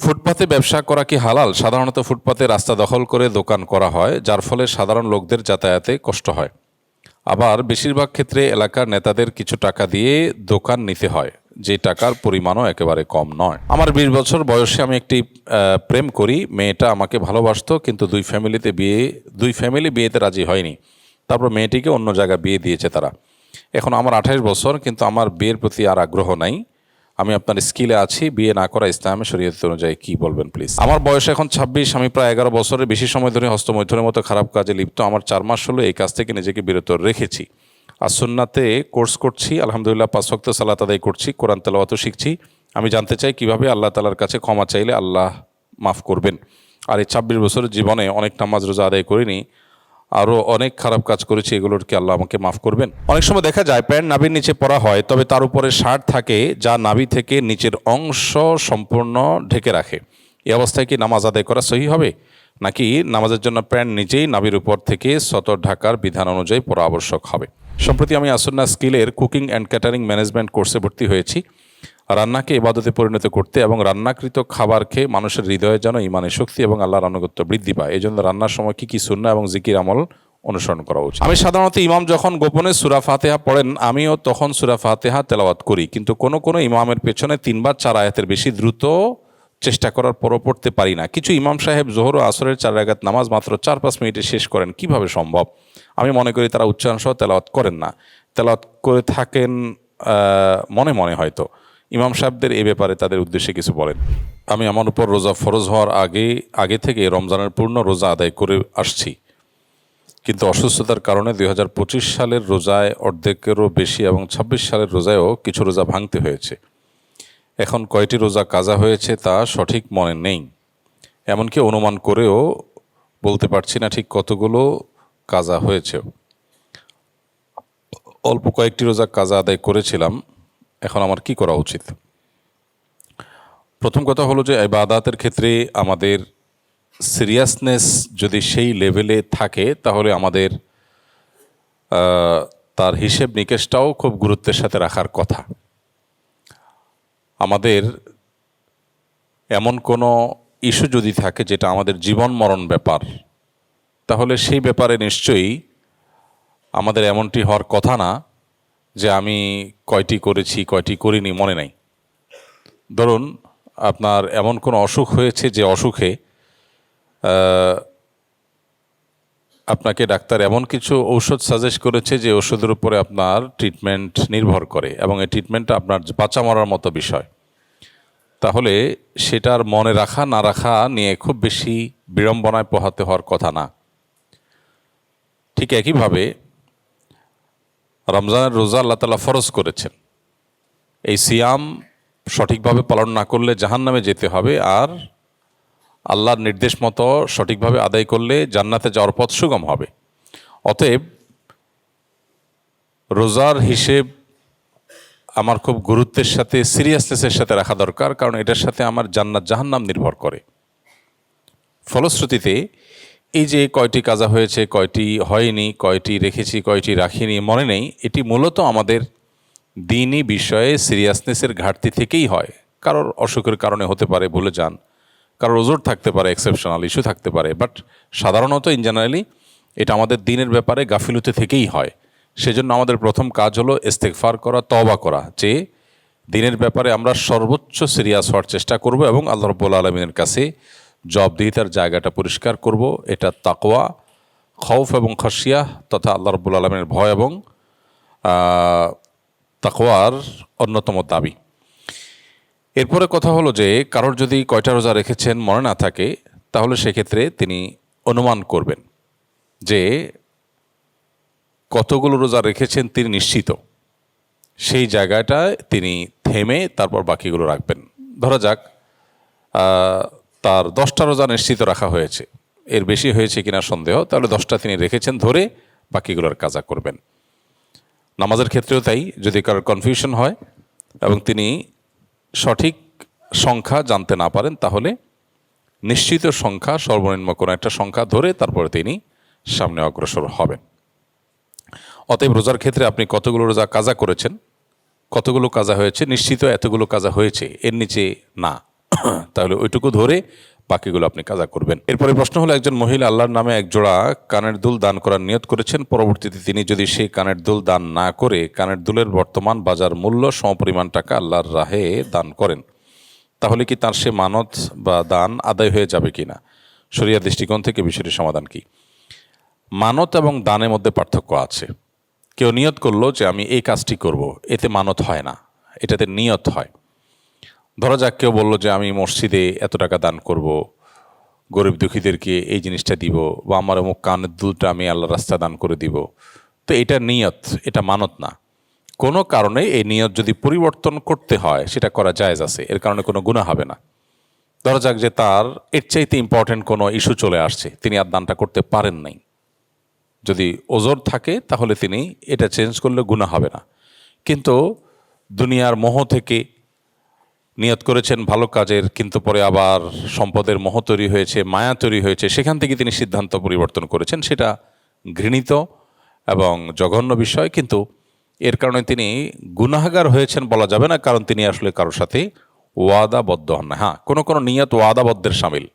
ফুটপাতে ব্যবসা করা কি হালাল? সাধারণত ফুটপাতে রাস্তা দখল করে দোকান করা হয়, যার ফলে সাধারণ লোকদের যাতায়াতে কষ্ট হয়। আবার বেশিরভাগ ক্ষেত্রে এলাকার নেতাদের কিছু টাকা দিয়ে দোকান নিতে হয়, যে টাকার পরিমাণও একেবারে কম নয়। আমার 20 বছর বয়সে আমি একটি প্রেম করি। মেয়েটা আমাকে ভালোবাসতো, কিন্তু দুই ফ্যামিলি বিয়েতে রাজি হয়নি। তারপর মেয়েটিকে অন্য জায়গায় বিয়ে দিয়েছে তারা। এখন আমার 28 বছর, কিন্তু আমার বিয়ের প্রতি আর আগ্রহ নাই। আমি আপনার স্কিলে আছি, বিয়ে না করা ইসলামে শরীয়ত অনুযায়ী কি বলবেন প্লিজ? আমার বয়স এখন 26। আমি প্রায় 11 বছরের বেশি সময় ধরে হস্তমৈথুনের মতো খারাপ কাজে লিপ্ত। আমার 4 মাস হলো এই কাজ থেকে নিজেকে বিরত রেখেছি। আর সুন্নাতে কোর্স করছি, আলহামদুলিল্লাহ 5 ওয়াক্ত সালাত আদায় করছি, কোরআন তেলাওয়াতও শিখছি। আমি জানতে চাই কিভাবে আল্লাহ তাআলার কাছে ক্ষমা চাইলে আল্লাহ মাফ করবেন। আর এই 26 বছরের জীবনে অনেক নামাজ রোজা আদায় করিনি, আরও অনেক খারাপ কাজ করেছি, এগুলোর কি আল্লাহ আমাকে মাফ করবেন? অনেক সময় দেখা যায় প্যান্ট নাভির নিচে পরা হয়, তবে তার উপরে শার্ট থাকে যা নাভি থেকে নিচের অংশ সম্পূর্ণ ঢেকে রাখে। এই অবস্থায় কি নামাজ আদায় করা সহি হবে, নাকি নামাজের জন্য প্যান্ট নিজেই নাভির উপর থেকে সতর ঢাকার বিধান অনুযায়ী পরা আবশ্যক হবে? সম্প্রতি আমি আসন্না স্কিলের কুকিং অ্যান্ড ক্যাটারিং ম্যানেজমেন্ট কোর্সে ভর্তি হয়েছি। রান্নাকে ইবাদতে পরিণত করতে এবং রান্নাকৃত খাবার খেয়ে মানুষের হৃদয়ে যেন ইমানের শক্তি এবং আল্লাহর আনুগত্য বৃদ্ধি পায়, এই জন্য রান্নার সময় কি সুন্নাহ এবং জিকির আমল অনুসরণ করা উচিত? আমি সাধারণত ইমাম যখন গোপনে সূরা ফাতিহা পড়েন, আমিও তখন সূরা ফাতিহা তেলাওয়াত করি, কিন্তু কোনো ইমামের পেছনে 3 বা 4 আয়াতের বেশি দ্রুত চেষ্টা করার পরও পড়তে পারি না। কিছু ইমাম সাহেব জোহর ও আসরের 4 রাকাত নামাজ মাত্র 4-5 মিনিটে শেষ করেন, কিভাবে সম্ভব? আমি মনে করি তারা উচ্চারণ সহ তেলাওয়াত করেন না, তেলাওয়াত করে থাকেন মনে মনে হয়তো। ইমাম সাহেবদের এ ব্যাপারে তাদের উদ্দেশ্যে কিছু বলেন। আমি আমার উপর রোজা ফরজ হওয়ার আগে থেকে রমজানের পূর্ণ রোজা আদায় করে আসছি, কিন্তু অসুস্থতার কারণে 2025 সালের রোজায় অর্ধেকেরও বেশি এবং 26 সালের রোজায়ও কিছু রোজা ভাঙতে হয়েছে। এখন কয়টি রোজা কাজা হয়েছে তা সঠিক মনে নেই, এমনকি অনুমান করেও বলতে পারছি না ঠিক কতগুলো কাজা হয়েছে। অল্প কয়েকটি রোজা কাজা আদায় করেছিলাম। এখন আমার কি করা উচিত? প্রথম কথা হলো যে ইবাদতের ক্ষেত্রে আমাদের সিরিয়াসনেস যদি সেই লেভেলে থাকে, তাহলে আমাদের তার হিসেব নিকেশটাও খুব গুরুত্বের সাথে রাখার কথা। আমাদের এমন কোনো ইস্যু যদি থাকে যেটা আমাদের জীবন মরণ ব্যাপার, তাহলে সেই ব্যাপারে নিশ্চয়ই আমাদের এমনটি হওয়ার কথা না যে আমি কয়টি করেছি কয়টি করিনি মনে নাই। ধরুন আপনার এমন কোনো অসুখ হয়েছে যে অসুখে আপনাকে ডাক্তার এমন কিছু ঔষধ সাজেস্ট করেছে যে ওষুধের উপরে আপনার ট্রিটমেন্ট নির্ভর করে, এবং এই ট্রিটমেন্টটা আপনার বাঁচা মরার মতো বিষয়। তাহলে সেটার মনে রাখা না রাখা নিয়ে খুব বেশি বিড়ম্বনায় পোহাতে হওয়ার কথা না। ঠিক একইভাবে রমজানের রোজা আল্লাহ তাআলা ফরজ করেছেন। এই সিয়াম সঠিকভাবে পালন না করলে জাহান্নামে যেতে হবে, আর আল্লাহর নির্দেশ মতো সঠিকভাবে আদায় করলে জান্নাতে যাওয়ার পথ সুগম হবে। অতএব রোজার হিসেব আমার খুব গুরুত্বের সাথে সিরিয়াসনেসের সাথে রাখা দরকার, কারণ এটার সাথে আমার জান্নাত জাহান্নাম নির্ভর করে। ফলশ্রুতিতে এই যে কয়টি কাজা হয়েছে, কয়টি হয়নি, কয়টি রেখেছি, কয়টি রাখিনি মনে নেই, এটি মূলত আমাদের দ্বীনি বিষয়ে সিরিয়াসনেসের ঘাটতি থেকেই হয়। কারোর অসুখের কারণে হতে পারে, ভুলে যান, কারোর ওজোর থাকতে পারে, এক্সেপশনাল ইস্যু থাকতে পারে, বাট সাধারণত ইন জেনারেলি এটা আমাদের দ্বীনের ব্যাপারে গাফিলতি থেকেই হয়। সেজন্য আমাদের প্রথম কাজ হলো ইস্তেগফার করা, তওবা করা, যে দ্বীনের ব্যাপারে আমরা সর্বোচ্চ সিরিয়াস হওয়ার চেষ্টা করব এবং আল্লাহ রাব্বুল আলামিনের কাছে জবাবদিহিতার জায়গাটা পরিষ্কার করব। এটা তাকওয়া, খৌফ এবং খাশিয়া তথা আল্লাহ রাব্বুল আলামিনের ভয় এবং তাকওয়ার অন্যতম দাবি। এরপরে কথা হলো যে কারোর যদি কয়টা রোজা রেখেছেন মনে না থাকে, তাহলে সেক্ষেত্রে তিনি অনুমান করবেন যে কতগুলো রোজা রেখেছেন তিনি নিশ্চিত। সেই জায়গাটায় তিনি থেমে তারপর বাকিগুলো রাখবেন। ধরা যাক তার 10টা রোজা নিশ্চিত রাখা হয়েছে, এর বেশি হয়েছে কিনা সন্দেহ, তাহলে 10টা তিনি রেখেছেন ধরে বাকিগুলোর কাজা করবেন। নামাজের ক্ষেত্রেও তাই, যদি কারোর কনফিউশন হয় এবং তিনি সঠিক সংখ্যা জানতে না পারেন, তাহলে নিশ্চিত সংখ্যা, সর্বনিম্ন কোনো একটা সংখ্যা ধরে তারপরে তিনি সামনে অগ্রসর হবেন। অতএব রোজার ক্ষেত্রে আপনি কতগুলো রোজা কাজা করেছেন, কতগুলো কাজা হয়েছে, নিশ্চিত এতগুলো কাজা হয়েছে, এর নিচে না। তাহলে ওইটুকু ধরে বাকিগুলো আপনি কাজা করবেন। এরপরে প্রশ্ন হলো, একজন মহিলা আল্লাহর নামে এক জোড়া কানের দুল দান করার নিয়ত করেছেন, পরবর্তীতে তিনি যদি সেই কানের দুল দান না করে কানের দুলের বর্তমান বাজার মূল্য সমপরিমাণ টাকা আল্লাহর রাহে দান করেন, তাহলে কি তার সে মানত বা দান আদায় হয়ে যাবে কিনা? শরিয়া দৃষ্টিকোণ থেকে বিষয়টির সমাধান কি? মানত এবং দানের মধ্যে পার্থক্য আছে। কেউ নিয়ত করলো যে আমি এই কাজটি করব, এতে মানত হয় না, এটাতে নিয়ত হয়। ধরা যাক কেউ বলল যে আমি মসজিদে এত টাকা দান করব, গরিব দুঃখীদেরকে এই জিনিসটা দিব, বা আমার অমুক কানের দুলটা আমি আল্লাহ রাস্তা দান করে দিব। তো এটা নিয়ত, এটা মানত না। কোনো কারণে এই নিয়ত যদি পরিবর্তন করতে হয় সেটা করা জায়েজ আছে, এর কারণে কোনো গুনাহ হবে না। ধরা যাক যে তার এর চাইতে ইম্পর্টেন্ট কোনো ইস্যু চলে আসছে, তিনি আর দানটা করতে পারেন নাই, যদি ওজর থাকে তাহলে তিনি এটা চেঞ্জ করলে গুনাহ হবে না। কিন্তু দুনিয়ার মোহ থেকে নিয়ত করেছেন ভালো কাজের, কিন্তু পরে আবার সম্পদের মোহ তৈরি হয়েছে, মায়া তৈরি হয়েছে, সেখান থেকে তিনি সিদ্ধান্ত পরিবর্তন করেছেন, সেটা ঘৃণিত এবং জঘন্য বিষয়। কিন্তু এর কারণে তিনি গুনাহগার হয়েছেন বলা যাবে না, কারণ তিনি আসলে কারোর সাথে ওয়াদাবদ্ধ হন না। হ্যাঁ, কোনো কোনো নিয়ত ওয়াদাবদ্ধের সামিল।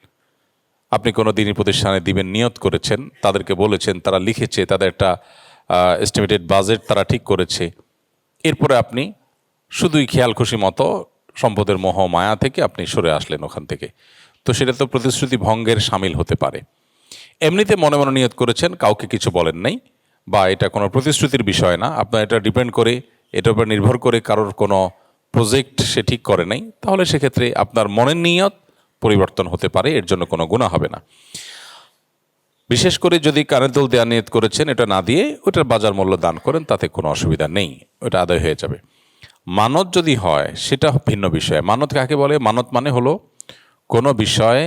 আপনি কোনো দিনই প্রতিষ্ঠানে দিবেন, নিয়ত করেছেন, তাদেরকে বলেছেন, তারা লিখেছে, তাদের একটা এস্টিমেটেড বাজেট তারা ঠিক করেছে, এরপরে আপনি শুধুই খেয়াল খুশি মতো সম্পদের মোহ মায়া থেকে আপনি সরে আসলেন ওখান থেকে, তো সেটা তো প্রতিশ্রুতি ভঙ্গের সামিল হতে পারে। এমনিতে মনে মনে নিয়ত করেছেন, কাউকে কিছু বলেন নাই, বা এটা কোনো প্রতিশ্রুতির বিষয় না, আপনার এটা ডিপেন্ড করে, এটার উপর নির্ভর করে কারোর কোনো প্রজেক্ট সে ঠিক করে নাই, তাহলে সেক্ষেত্রে আপনার মনের নিয়ত পরিবর্তন হতে পারে, এর জন্য কোনো গুনাহ হবে না। বিশেষ করে যদি কানের দুল দেওয়া নিয়ত করেছেন, এটা না দিয়ে ওটার বাজার মূল্য দান করেন, তাতে কোনো অসুবিধা নেই, ওটা আদায় হয়ে যাবে। মানত যদি হয় সেটা ভিন্ন বিষয়। মানত কাকে বলে? মানত মানে হলো কোনো বিষয়ে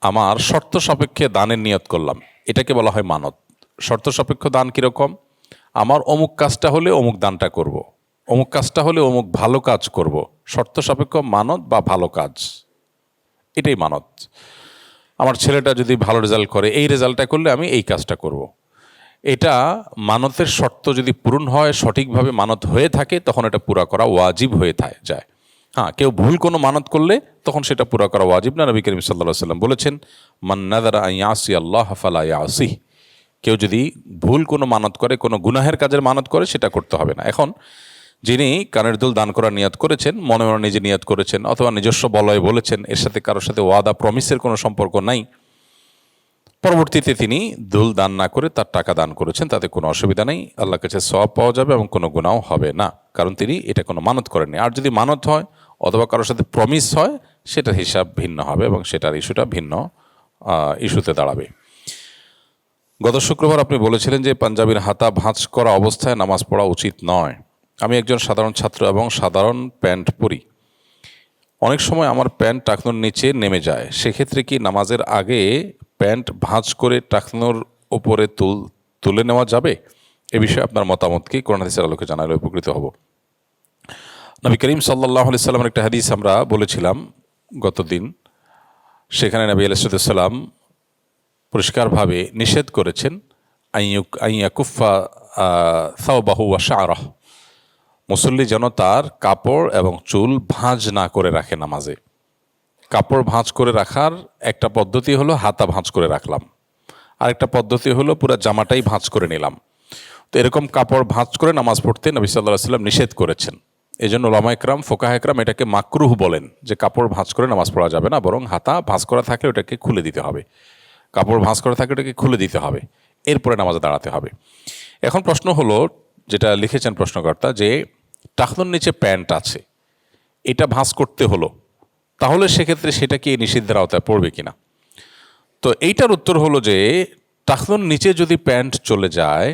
আমার শর্ত সাপেক্ষে দানের নিয়ত করলাম, এটাকে বলা হয় মানত। শর্ত সাপেক্ষ দান কীরকম? আমার অমুক কাজটা হলে অমুক দানটা করব, অমুক কাজটা হলে অমুক ভালো কাজ করব, শর্ত সাপেক্ষ মানত বা ভালো কাজ, এটাই মানত। আমার ছেলেটা যদি ভালো রেজাল্ট করে, এই রেজাল্টটা করলে আমি এই কাজটা করব। এটা মানতের শর্ত যদি পূরণ হয়, সঠিকভাবে মানত হয়ে থাকে, তখন এটা পুরা করা ওয়াজিব হয়ে যায়। হ্যাঁ, কেউ ভুল কোনো মানত করলে তখন সেটা পুরা করা ওয়াজিব না। নবী করিম সাল্লাল্লাহু আলাইহি ওয়াসাল্লাম বলেছেন, মান নাযারা আন ইয়াসি আল্লাহ ফালা ইয়াসিহ। কেউ যদি ভুল কোনো মানত করে, কোনো গুনাহের কাজের মানত করে, সেটা করতে হবে না। এখন যিনি কানের দুল দান করার নিয়ত করেছেন, মনে মনে নিজে নিয়ত করেছেন, অথবা নিজস্ব বলয়ে বলেছেন, এর সাথে কারোর সাথে ওয়াদা প্রমিসের কোনো সম্পর্ক নাই, পরবর্তীতে তিনি দুল দান না করে তার টাকা দান করেছেন, তাতে কোনো অসুবিধা নেই, আল্লাহর কাছে সওয়াব পাওয়া যাবে এবং কোনো গুনাহ হবে না, কারণ তিনি এটা কোনো মানত করেননি। আর যদি মানত হয় অথবা কারোর সাথে প্রমিস হয়, সেটার হিসাব ভিন্ন হবে এবং সেটার ইস্যুটা ভিন্ন ইস্যুতে দাঁড়াবে। গত শুক্রবার আপনি বলেছিলেন যে পাঞ্জাবির হাতা ভাঁজ করা অবস্থায় নামাজ পড়া উচিত নয়। আমি একজন সাধারণ ছাত্র এবং সাধারণ প্যান্ট পরি। অনেক সময় আমার প্যান্ট টাকনুর নিচে নেমে যায়, সেক্ষেত্রে কি নামাজের আগে প্যান্ট ভাঁজ করে টাকনুর ওপরে তুলে নেওয়া যাবে? এ বিষয়ে আপনার মতামত কি? কোরআন হাদিসের আলোকে জানালে উপকৃত হব। নবী করিম সাল্লাল্লাহু আলাইহি সাল্লামের একটা হাদিস আমরা বলেছিলাম গতদিন, সেখানে নবী আলাইহিস সালাম পরিষ্কারভাবে নিষেধ করেছেন আইয়াকুফা সাওবাহু ওয়া শা'রাহ, মুসল্লি যেন তার কাপড় এবং চুল ভাঁজ না করে রাখে নামাজে। কাপড় ভাঁজ করে রাখার একটা পদ্ধতি হলো হাতা ভাঁজ করে রাখলাম, আরেকটা পদ্ধতি হলো পুরো জামাটাই ভাঁজ করে নিলাম। তো এরকম কাপড় ভাঁজ করে নামাজ পড়তে নবী সাল্লাল্লাহু আলাইহি সাল্লাম নিষেধ করেছেন। এই জন্য উলামা ইকরাম, ফোকাহা ইকরাম এটাকে মাকরুহ বলেন, যে কাপড় ভাঁজ করে নামাজ পড়া যাবে না, বরং হাতা ভাঁজ করা থাকলে ওটাকে খুলে দিতে হবে, কাপড় ভাঁজ করা থাকলে ওটাকে খুলে দিতে হবে, এরপরে নামাজে দাঁড়াতে হবে। এখন প্রশ্ন হলো, যেটা লিখেছেন প্রশ্নকর্তা, যে টাকনুর নিচে প্যান্ট আছে, এটা ভাঁজ করতে হলো, তাহলে সেক্ষেত্রে সেটা কি নিষিদ্ধের আওতায় পড়বে কিনা? তো এইটার উত্তর হলো যে টাকনুর নিচে যদি প্যান্ট চলে যায়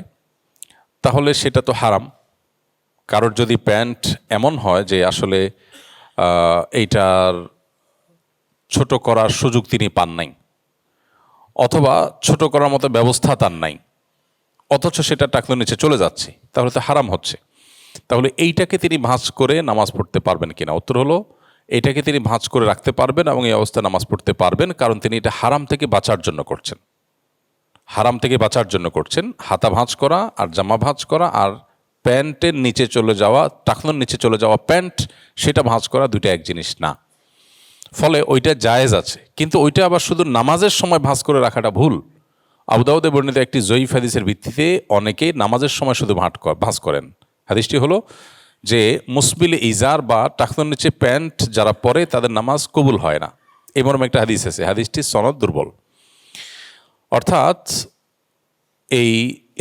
তাহলে সেটা তো হারাম। কারোর যদি প্যান্ট এমন হয় যে আসলে এইটার ছোট করার সুযোগ তিনি পান নাই, অথবা ছোট করার মতো ব্যবস্থা তার নাই, অথচ সেটা টাকনুর নিচে চলে যাচ্ছে, তাহলে তো হারাম হচ্ছে। তাহলে এইটাকে তিনি ভাঁজ করে নামাজ পড়তে পারবেন কিনা? উত্তর হলো, এইটাকে তিনি ভাঁজ করে রাখতে পারবেন এবং এই অবস্থায় নামাজ পড়তে পারবেন, কারণ তিনি এটা হারাম থেকে বাঁচার জন্য করছেন। হারাম থেকে বাঁচার জন্য করছেন। হাতা ভাঁজ করা আর জামা ভাঁজ করা আর প্যান্টের নিচে চলে যাওয়া, টাকনুর নিচে চলে যাওয়া প্যান্ট, সেটা ভাঁজ করা দুইটা এক জিনিস না। ফলে ওইটা জায়েজ আছে, কিন্তু ওইটা আবার শুধু নামাজের সময় ভাঁজ করে রাখাটা ভুল। আবু দাউদে বর্ণিত একটি জয়ীফ হাদিসের ভিত্তিতে অনেকেই নামাজের সময় শুধু ভাঁজ করেন। হাদিসটি হলো যে মুসবিল ইজার বা টাকনোর নিচে প্যান্ট যারা পরে তাদের নামাজ কবুল হয় না, এই মর্মে একটা হাদিস আছে। হাদিসটি সনদ দুর্বল। অর্থাৎ এই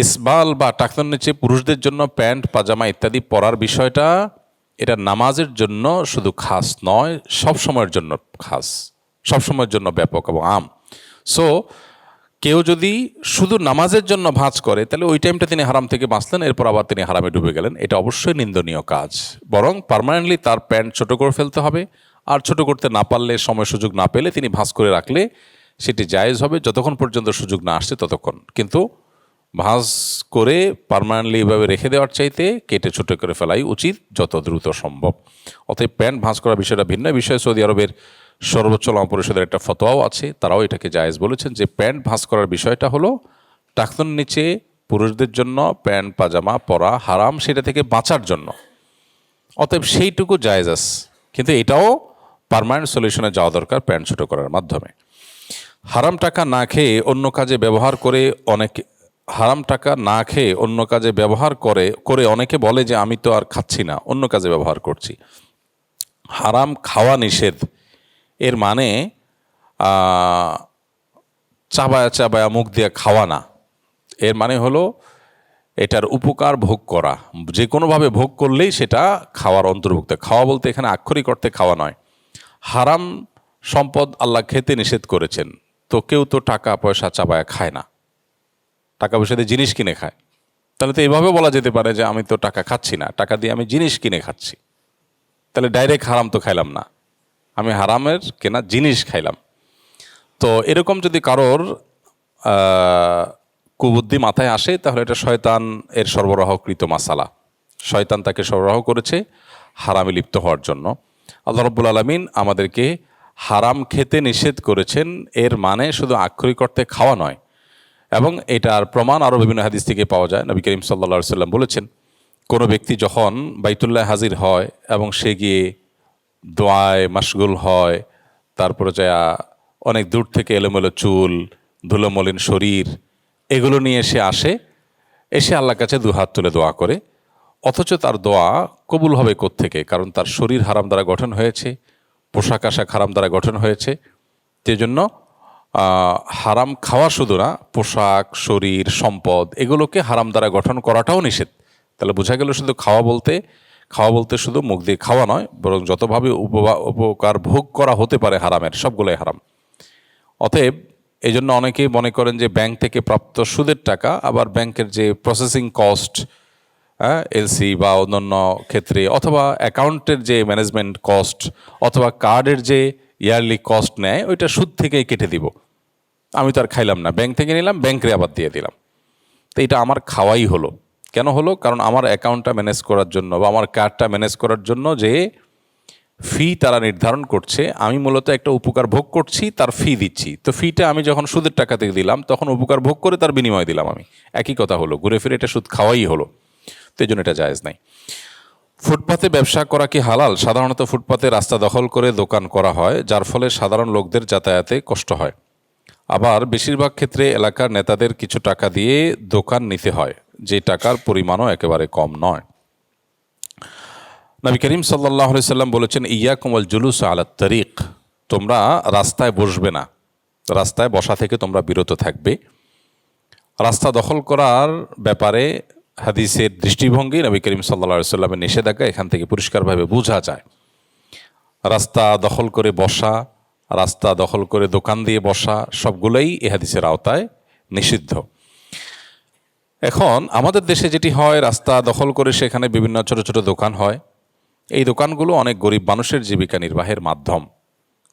ইসবাল বা টাকনোর নিচে পুরুষদের জন্য প্যান্ট পাজামা ইত্যাদি পরার বিষয়টা এটা নামাজের জন্য শুধু খাস নয়, সব সময়ের জন্য খাস, সব সময়ের জন্য ব্যাপক এবং আম। সো কেউ যদি শুধু নামাজের জন্য ভাঁজ করে তাহলে ওই টাইমটা তিনি হারাম থেকে বাঁচলেন, এরপর আবার তিনি হারামে ডুবে গেলেন। এটা অবশ্যই নিন্দনীয় কাজ। বরং পার্মানেন্টলি তার প্যান্ট ছোট করে ফেলতে হবে, আর ছোট করতে না পারলে, সময় সুযোগ না পেলে তিনি ভাঁজ করে রাখলে সেটি জায়েজ হবে, যতক্ষণ পর্যন্ত সুযোগ না আসছে ততক্ষণ। কিন্তু ভাঁজ করে পার্মানেন্টলি এভাবে রেখে দেওয়ার চাইতে কেটে ছোট করে ফেলাই উচিত যত দ্রুত সম্ভব। অতএব প্যান্ট ভাঁজ করার বিষয়টা ভিন্ন বিষয়। সৌদি আরবের সর্বোচ্চ ওলামা পরিষদের একটা ফতোয়াও আছে, তারাও এটাকে জায়েজ বলেছেন যে প্যান্ট ভাঁজ করার বিষয়টা হলো টাকনোর নিচে পুরুষদের জন্য প্যান্ট পাজামা পরা হারাম, সেটা থেকে বাঁচার জন্য। অতএব সেইটুকু জায়েজ আছে, কিন্তু এটাও পার্মানেন্ট সলিউশনে যাওয়া দরকার প্যান্ট ছোট করার মাধ্যমে। হারাম টাকা না খেয়ে অন্য কাজে ব্যবহার করে অনেকে বলে যে আমি তো আর খাচ্ছি না, অন্য কাজে ব্যবহার করছি। হারাম খাওয়া নিষেধ, এর মানে চাবায়া চাবায়া মুখ দিয়ে খাওয়া না। এর মানে হলো এটার উপকার ভোগ করা, যে কোনোভাবে ভোগ করলেই সেটা খাওয়ার অন্তর্ভুক্ত। খাওয়া বলতে এখানে আক্ষরিক অর্থে খাওয়া নয়। হারাম সম্পদ আল্লাহ খেতে নিষেধ করেছেন, তো কেউ তো টাকা পয়সা চাবায়া খায় না, টাকা পয়সা দিয়ে জিনিস কিনে খায়। তাহলে তো এভাবে বলা যেতে পারে যে আমি তো টাকা খাচ্ছি না, টাকা দিয়ে আমি জিনিস কিনে খাচ্ছি। তাহলে ডাইরেক্ট হারাম তো খাইলাম না, আমি হারামের কেনা জিনিস খাইলাম। তো এরকম যদি কারোর কুবুদ্ধি মাথায় আসে তাহলে এটা শয়তান এর সরবরাহকৃত মাসালা। শয়তান তাকে সরবরাহ করেছে হারামে লিপ্ত হওয়ার জন্য। আল্লাহ রাব্বুল আলামিন আমাদেরকে হারাম খেতে নিষেধ করেছেন, এর মানে শুধু আক্ষরিক অর্থে খাওয়া নয়। এবং এটার প্রমাণ আরও বিভিন্ন হাদিস থেকে পাওয়া যায়। নবী করিম সাল্লাল্লাহু আলাইহি সাল্লাম বলেছেন, কোনো ব্যক্তি যখন বাইতুল্লাহ হাজির হয় এবং সে গিয়ে দোয়ায় মাশগুল হয়, তারপরে যা অনেক দূর থেকে এলোমেলো চুল, ধুলোমলিন শরীর এগুলো নিয়ে এসে আল্লাহর কাছে দুহাত তুলে দোয়া করে, অথচ তার দোয়া কবুল হবে কোত্থেকে? কারণ তার শরীর হারাম দ্বারা গঠন হয়েছে, পোশাক আশাক হারাম দ্বারা গঠন হয়েছে। সেই জন্য হারাম খাওয়া শুধু না, পোশাক, শরীর, সম্পদ এগুলোকে হারাম দ্বারা গঠন করাটাও নিষেধ। তাহলে বোঝা গেল শুধু খাওয়া বলতে শুধু মুখ দিয়ে খাওয়া নয়, বরং যতভাবে উপকার ভোগ করা হতে পারে হারামের, সবগুলোই হারাম। অতএব এই জন্য অনেকেই মনে করেন যে ব্যাংক থেকে প্রাপ্ত সুদের টাকা, আবার ব্যাংকের যে প্রসেসিং কস্ট, এলসি বা অন্যান্য ক্ষেত্রে, অথবা অ্যাকাউন্টের যে ম্যানেজমেন্ট কস্ট, অথবা কার্ডের যে ইয়ারলি কস্ট নেয়, ওইটা সুদ থেকেই কেটে দিব। আমি তো আর খাইলাম না, ব্যাংক থেকে নিলাম, ব্যাংকে আবার দিয়ে দিলাম, তো এটা আমার খাওয়াই হলো। কেন হলো? কারণ আমার অ্যাকাউন্টটা ম্যানেজ করার জন্য বা আমার কার্ডটা ম্যানেজ করার জন্য যে ফি তারা নির্ধারণ করছে, আমি মূলত একটা উপকার ভোগ করছি, তার ফি দিচ্ছি। তো ফিটা আমি যখন সুদের টাকা থেকে দিলাম, তখন উপকার ভোগ করে তার বিনিময় দিলাম আমি। একই কথা হলো, ঘুরে ফিরে এটা সুদ খাওয়াই হলো। তো এই জন্য এটা জায়েজ নাই। ফুটপাতে ব্যবসা করা কি হালাল? সাধারণত ফুটপাতে রাস্তা দখল করে দোকান করা হয়, যার ফলে সাধারণ লোকদের যাতায়াতে কষ্ট হয়। আবার বেশিরভাগ ক্ষেত্রে এলাকার নেতাদের কিছু টাকা দিয়ে দোকান নিতে হয়, যে টাকার পরিমাণও একেবারে কম নয়। নবী করিম সাল্লাল্লাহু আলাইহি সাল্লাম বলেছেন, ইয়াকুম ওয়াল জুলুস আলাত তারিক, তোমরা রাস্তায় বসবে না, রাস্তায় বসা থেকে তোমরা বিরত থাকবে। রাস্তা দখল করার ব্যাপারে হাদিসের দৃষ্টিভঙ্গি, নবী করিম সাল্লাল্লাহু আলাইহি সাল্লামের নিষেধাজ্ঞা এখান থেকে পরিষ্কারভাবে বোঝা যায়। রাস্তা দখল করে বসা, রাস্তা দখল করে দোকান দিয়ে বসা, সবগুলোই এ হাদিসের আওতায় নিষিদ্ধ। এখন আমাদের দেশে যেটি হয়, রাস্তা দখল করে সেখানে বিভিন্ন ছোট ছোট দোকান হয়। এই দোকানগুলো অনেক গরিব মানুষের জীবিকা নির্বাহের মাধ্যম।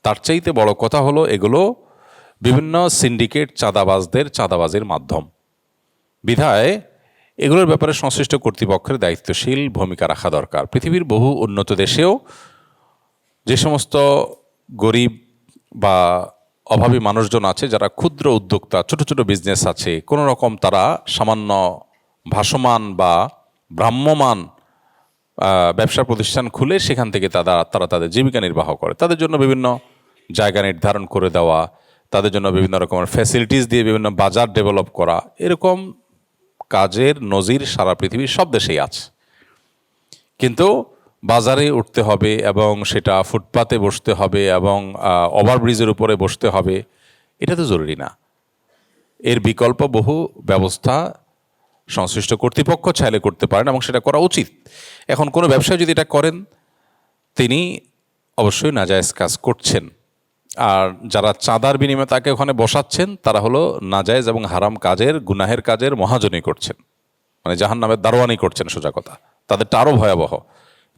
তার চাইতে বড় কথা হলো এগুলো বিভিন্ন সিন্ডিকেট চাঁদাবাজদের চাঁদাবাজির মাধ্যম। বিধায় এগুলোর ব্যাপারে সংশ্লিষ্ট কর্তৃপক্ষের দায়িত্বশীল ভূমিকা রাখা দরকার। পৃথিবীর বহু উন্নত দেশেও যে সমস্ত গরিব বা অভাবী মানুষজন আছে, যারা ক্ষুদ্র উদ্যোক্তা, ছোট ছোট বিজনেস আছে, কোনো রকম তারা সামান্য ভাসমান বা ভ্রাম্যমান ব্যবসা প্রতিষ্ঠান খুলে সেখান থেকে তারা তাদের জীবিকা নির্বাহ করে, তাদের জন্য বিভিন্ন জায়গা নির্ধারণ করে দেওয়া, তাদের জন্য বিভিন্ন রকমের ফ্যাসিলিটিস দিয়ে বিভিন্ন বাজার ডেভেলপ করা, এরকম কাজের নজির সারা পৃথিবীর সব দেশেই আছে। কিন্তু বাজারে উঠতে হবে এবং সেটা ফুটপাতে বসতে হবে এবং ওভারব্রিজের উপরে বসতে হবে, এটা তো জরুরি না। এর বিকল্প বহু ব্যবস্থা সংশ্লিষ্ট কর্তৃপক্ষ চাইলে করতে পারেন এবং সেটা করা উচিত। এখন কোনো ব্যবসায়ী যদি এটা করেন, তিনি অবশ্যই নাজায়েজ কাজ করছেন। আর যারা চাঁদার বিনিময়ে তাকে ওখানে বসাচ্ছেন, তারা হলো নাজায়েজ এবং হারাম কাজের, গুনাহের কাজের মহাজনী করছেন, মানে জাহান্নামের দারোয়ানি করছেন, সোজা কথা। তাদেরটা আরও ভয়াবহ।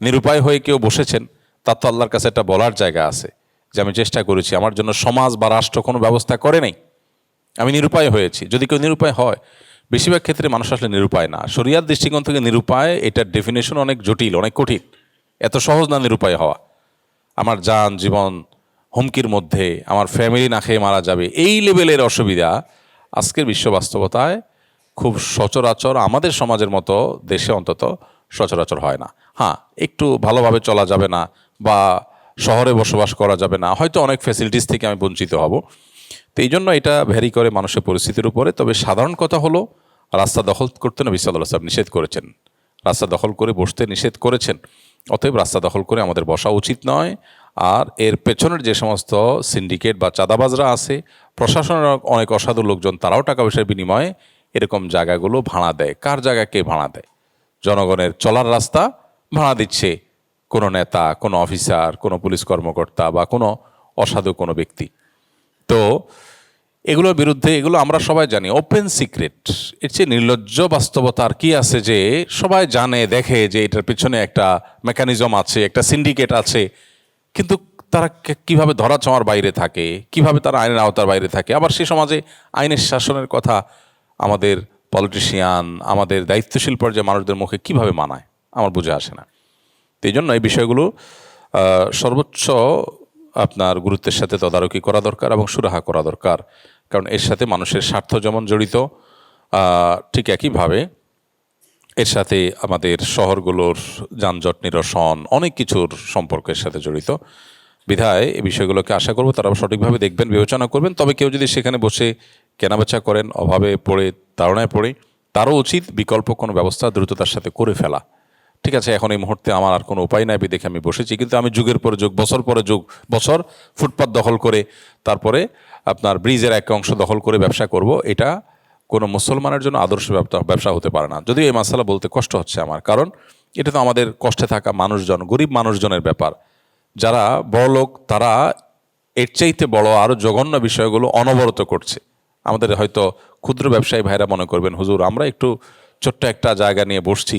নিরুপায় হয়ে কেউ বসেছেন, তার তো আল্লাহর কাছে একটা বলার জায়গা আছে যে আমি চেষ্টা করেছি, আমার জন্য সমাজ বা রাষ্ট্র কোনো ব্যবস্থা করে নেই, আমি নিরুপায় হয়েছি। যদি কেউ নিরুপায় হয়, বেশিরভাগ ক্ষেত্রে মানুষ আসলে নিরুপায় না। শরিয়ার দৃষ্টিকোণ থেকে নিরুপায়, এটার ডেফিনেশন অনেক জটিল, অনেক কঠিন। এত সহজ না নিরুপায় হওয়া। আমার জান জীবন হুমকির মধ্যে, আমার ফ্যামিলি না খেয়ে মারা যাবে, এই লেভেলের অসুবিধা আজকের বিশ্ব বাস্তবতায় খুব সচরাচর আমাদের সমাজের মতো দেশে অন্তত সচরাচর হয় না। হ্যাঁ, একটু ভালোভাবে চলা যাবে না বা শহরে বসবাস করা যাবে না, হয়তো অনেক ফ্যাসিলিটিস থেকে আমি বঞ্চিত হব। তো এই জন্য এটা ভ্যারি করে মানুষের পরিস্থিতির উপরে। তবে সাধারণ কথা হলো, রাস্তা দখল করতে নবী সাল্লাল্লাহু আলাইহি ওয়াসাল্লাম নিষেধ করেছেন, রাস্তা দখল করে বসতে নিষেধ করেছেন। অতএব রাস্তা দখল করে আমাদের বসা উচিত নয়। আর এর পেছনের যে সমস্ত সিন্ডিকেট বা চাঁদাবাজরা আছে, প্রশাসনের অনেক অসাধু লোকজন, তারাও টাকা পয়সার বিনিময়ে এরকম জায়গাগুলো ভাড়া দেয়। কার জায়গা কে ভাড়া দেয়? জনগণের চলার রাস্তা ভাড়া দিচ্ছে কোনো নেতা, কোনো অফিসার, কোনো পুলিশ কর্মকর্তা বা কোনো অসাধু কোনো ব্যক্তি। তো এগুলোর বিরুদ্ধে, এগুলো আমরা সবাই জানি, ওপেন সিক্রেট। এর চেয়ে নির্লজ্জ বাস্তবতা আর কি আছে যে সবাই জানে, দেখে যে এটার পিছনে একটা মেকানিজম আছে, একটা সিন্ডিকেট আছে, কিন্তু তারা কিভাবে ধরাছোঁয়ার বাইরে থাকে, কিভাবে তারা আইনের আওতার বাইরে থাকে। আবার সে সমাজে আইনের শাসনের কথা আমাদের পলিটিশিয়ান, আমাদের দায়িত্বশীল পর্যায়ে মানুষদের মুখে কিভাবে মানায়, আমার বুঝে আসে না। তো এই জন্য এই বিষয়গুলো সর্বোচ্চ আপনার গুরুত্বের সাথে তদারকি করা দরকার এবং সুরাহা করা দরকার। কারণ এর সাথে মানুষের স্বার্থ যেমন জড়িত, ঠিক একইভাবে এর সাথে আমাদের শহরগুলোর যানজট নিরসন, অনেক কিছুর সম্পর্কের সাথে জড়িত। বিধায় এই বিষয়গুলোকে আশা করব তারা সঠিকভাবে দেখবেন, বিবেচনা করবেন। তবে কেউ যদি সেখানে বসে কেনাবেচা করেন, অভাবে পড়ে, তাড়নায় পড়ে, তারও উচিত বিকল্প কোনো ব্যবস্থা দ্রুততার সাথে করে ফেলা। ঠিক আছে, এখন এই মুহূর্তে আমার আর কোনো উপায় নাই, দেখে আমি বসেছি, কিন্তু আমি যুগের পরে যুগ, বছর পরে যুগ বছর ফুটপাত দখল করে, তারপরে আপনার ব্রিজের এক অংশ দখল করে ব্যবসা করব, এটা কোনো মুসলমানের জন্য আদর্শ ব্যবসা হতে পারে না। যদিও এই মাসালা বলতে কষ্ট হচ্ছে আমার, কারণ এটা তো আমাদের কষ্টে থাকা মানুষজন, গরিব মানুষজনের ব্যাপার। যারা বড় লোক, তারা এর চাইতে বড় আরও জঘন্য বিষয়গুলো অনবরত করছে। আমাদের হয়তো ক্ষুদ্র ব্যবসায়ী ভাইরা মনে করবেন, হুজুর আমরা একটু ছোট্ট একটা জায়গা নিয়ে বসছি,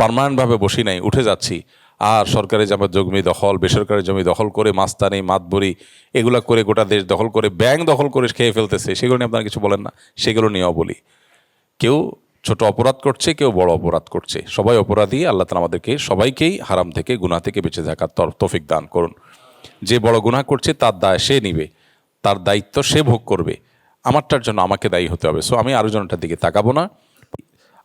পার্মানেন্টভাবে বসি নাই, উঠে যাচ্ছি, আর সরকারি জমি দখল, বেসরকারি জমি দখল করে মাস্তানি মাতবরি এগুলা করে গোটা দেশ দখল করে, ব্যাংক দখল করে খেয়ে ফেলতেছে, সেগুলো নিয়ে আপনারা কিছু বলেন না? সেগুলো নিয়েও বলি, কেউ ছোট অপরাধ করছে, কেউ বড় অপরাধ করছে, সবাই অপরাধী। আল্লাহ তাআলা আমাদেরকে সবাইকেই হারাম থেকে, গুনাহ থেকে বেঁচে থাকার তৌফিক দান করুন। যে বড় গুনাহ করছে তার দায় সে নিবে, তার দায়িত্ব সে ভোগ করবে, আমারটার জন্য আমাকে দায়ী হতে হবে। সো আমি আরো জনটার দিকে তাকাবো না।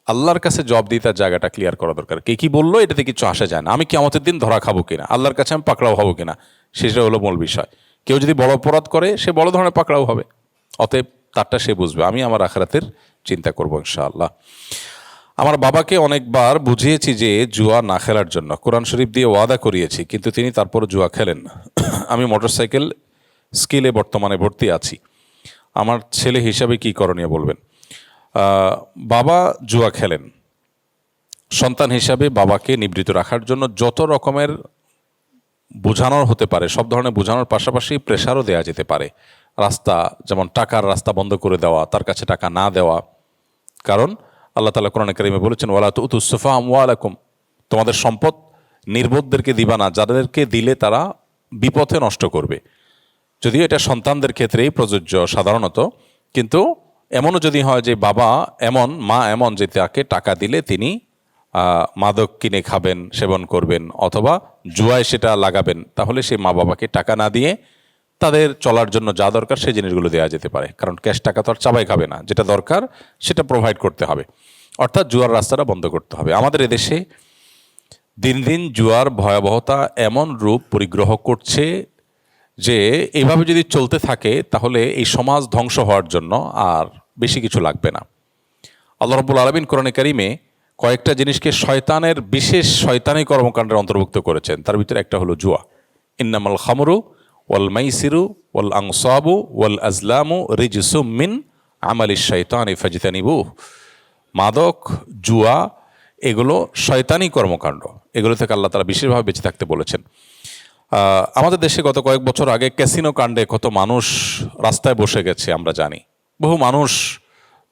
আল্লাহর কাছে জবাব দিয়ে তার জায়গাটা ক্লিয়ার করা দরকার। কে কি বললো এটাতে কিছু আসা যায় না। আমি কিয়ামতের দিন ধরা খাবো কিনা, আল্লাহর কাছে আমি পাকড়াও হবো কিনা, সেটা হলো মূল বিষয়। কেউ যদি বড় অপরাধ করে, সে বড় ধরনের পাকড়াও হবে, অতএব তারটা সে বুঝবে। আমি আমার আখিরাতের চিন্তা করবো ইনশাআল্লাহ। আমার বাবাকে অনেকবার বুঝিয়েছি যে জুয়া না খেলার জন্য, কোরআন শরীফ দিয়ে ওয়াদা করিয়েছি, কিন্তু তিনি তারপর জুয়া খেলেন। আমি মোটরসাইকেল স্কিলে বর্তমানে ভর্তি আছি, আমার ছেলে হিসাবে কি করণীয় বলবেন? বাবা জুয়া খেলেন, সন্তান হিসাবে বাবাকে নিবৃত্ত রাখার জন্য যত রকমের বোঝানোর হতে পারে, সব ধরনের বোঝানোর পাশাপাশি প্রেশারও দেওয়া যেতে পারে। রাস্তা, যেমন টাকার রাস্তা বন্ধ করে দেওয়া, তার কাছে টাকা না দেওয়া। কারণ আল্লাহ তাআলা কোরআনে কারিমে বলেছেন, ওয়ালা তুতুস সুফাহা আমওয়ালাকুম, তোমাদের সম্পদ নির্বোধদেরকে দিবা না, যাদেরকে দিলে তারা বিপথে নষ্ট করবে। যদিও এটা সন্তানদের ক্ষেত্রেই প্রযোজ্য সাধারণত, কিন্তু এমনও যদি হয় যে বাবা এমন, মা এমন যে তাকে টাকা দিলে তিনি মাদক কিনে খাবেন, সেবন করবেন, অথবা জুয়ায় সেটা লাগাবেন, তাহলে সেই মা বাবাকে টাকা না দিয়ে তাদের চলার জন্য যা দরকার সেই জিনিসগুলো দেওয়া যেতে পারে। কারণ ক্যাশ টাকা তো আর চাবাই খাবে না, যেটা দরকার সেটা প্রোভাইড করতে হবে। অর্থাৎ জুয়ার রাস্তাটা বন্ধ করতে হবে। আমাদের এদেশে দিন দিন জুয়ার ভয়াবহতা এমন রূপ পরিগ্রহ করছে যে এইভাবে যদি চলতে থাকে তাহলে এই সমাজ ধ্বংস হওয়ার জন্য আর বেশি কিছু লাগবে না। আল্লাহ রাব্বুল আলামিন কোরআনে কারিমে কয়েকটা জিনিসকে শয়তানের বিশেষ শয়তানি কর্মকাণ্ডের অন্তর্ভুক্ত করেছেন। তার ভিতরে একটা হলো জুয়া। ইন্নামাল খামরু ওয়াল মাইসিরু ওয়াল আনসাবু ওয়াল আজলামু রিজসুম মিন আমালিশ শাইতানি ফাজতানিবুহ। মাদক, জুয়া এগুলো শয়তানি কর্মকাণ্ড, এগুলো থেকে আল্লাহ তাআলা বিশেষভাবে বেঁচে থাকতে বলেছেন। আমাদের দেশে গত কয়েক বছর আগে ক্যাসিনো কাণ্ডে কত মানুষ রাস্তায় বসে গেছে আমরা জানি। বহু মানুষ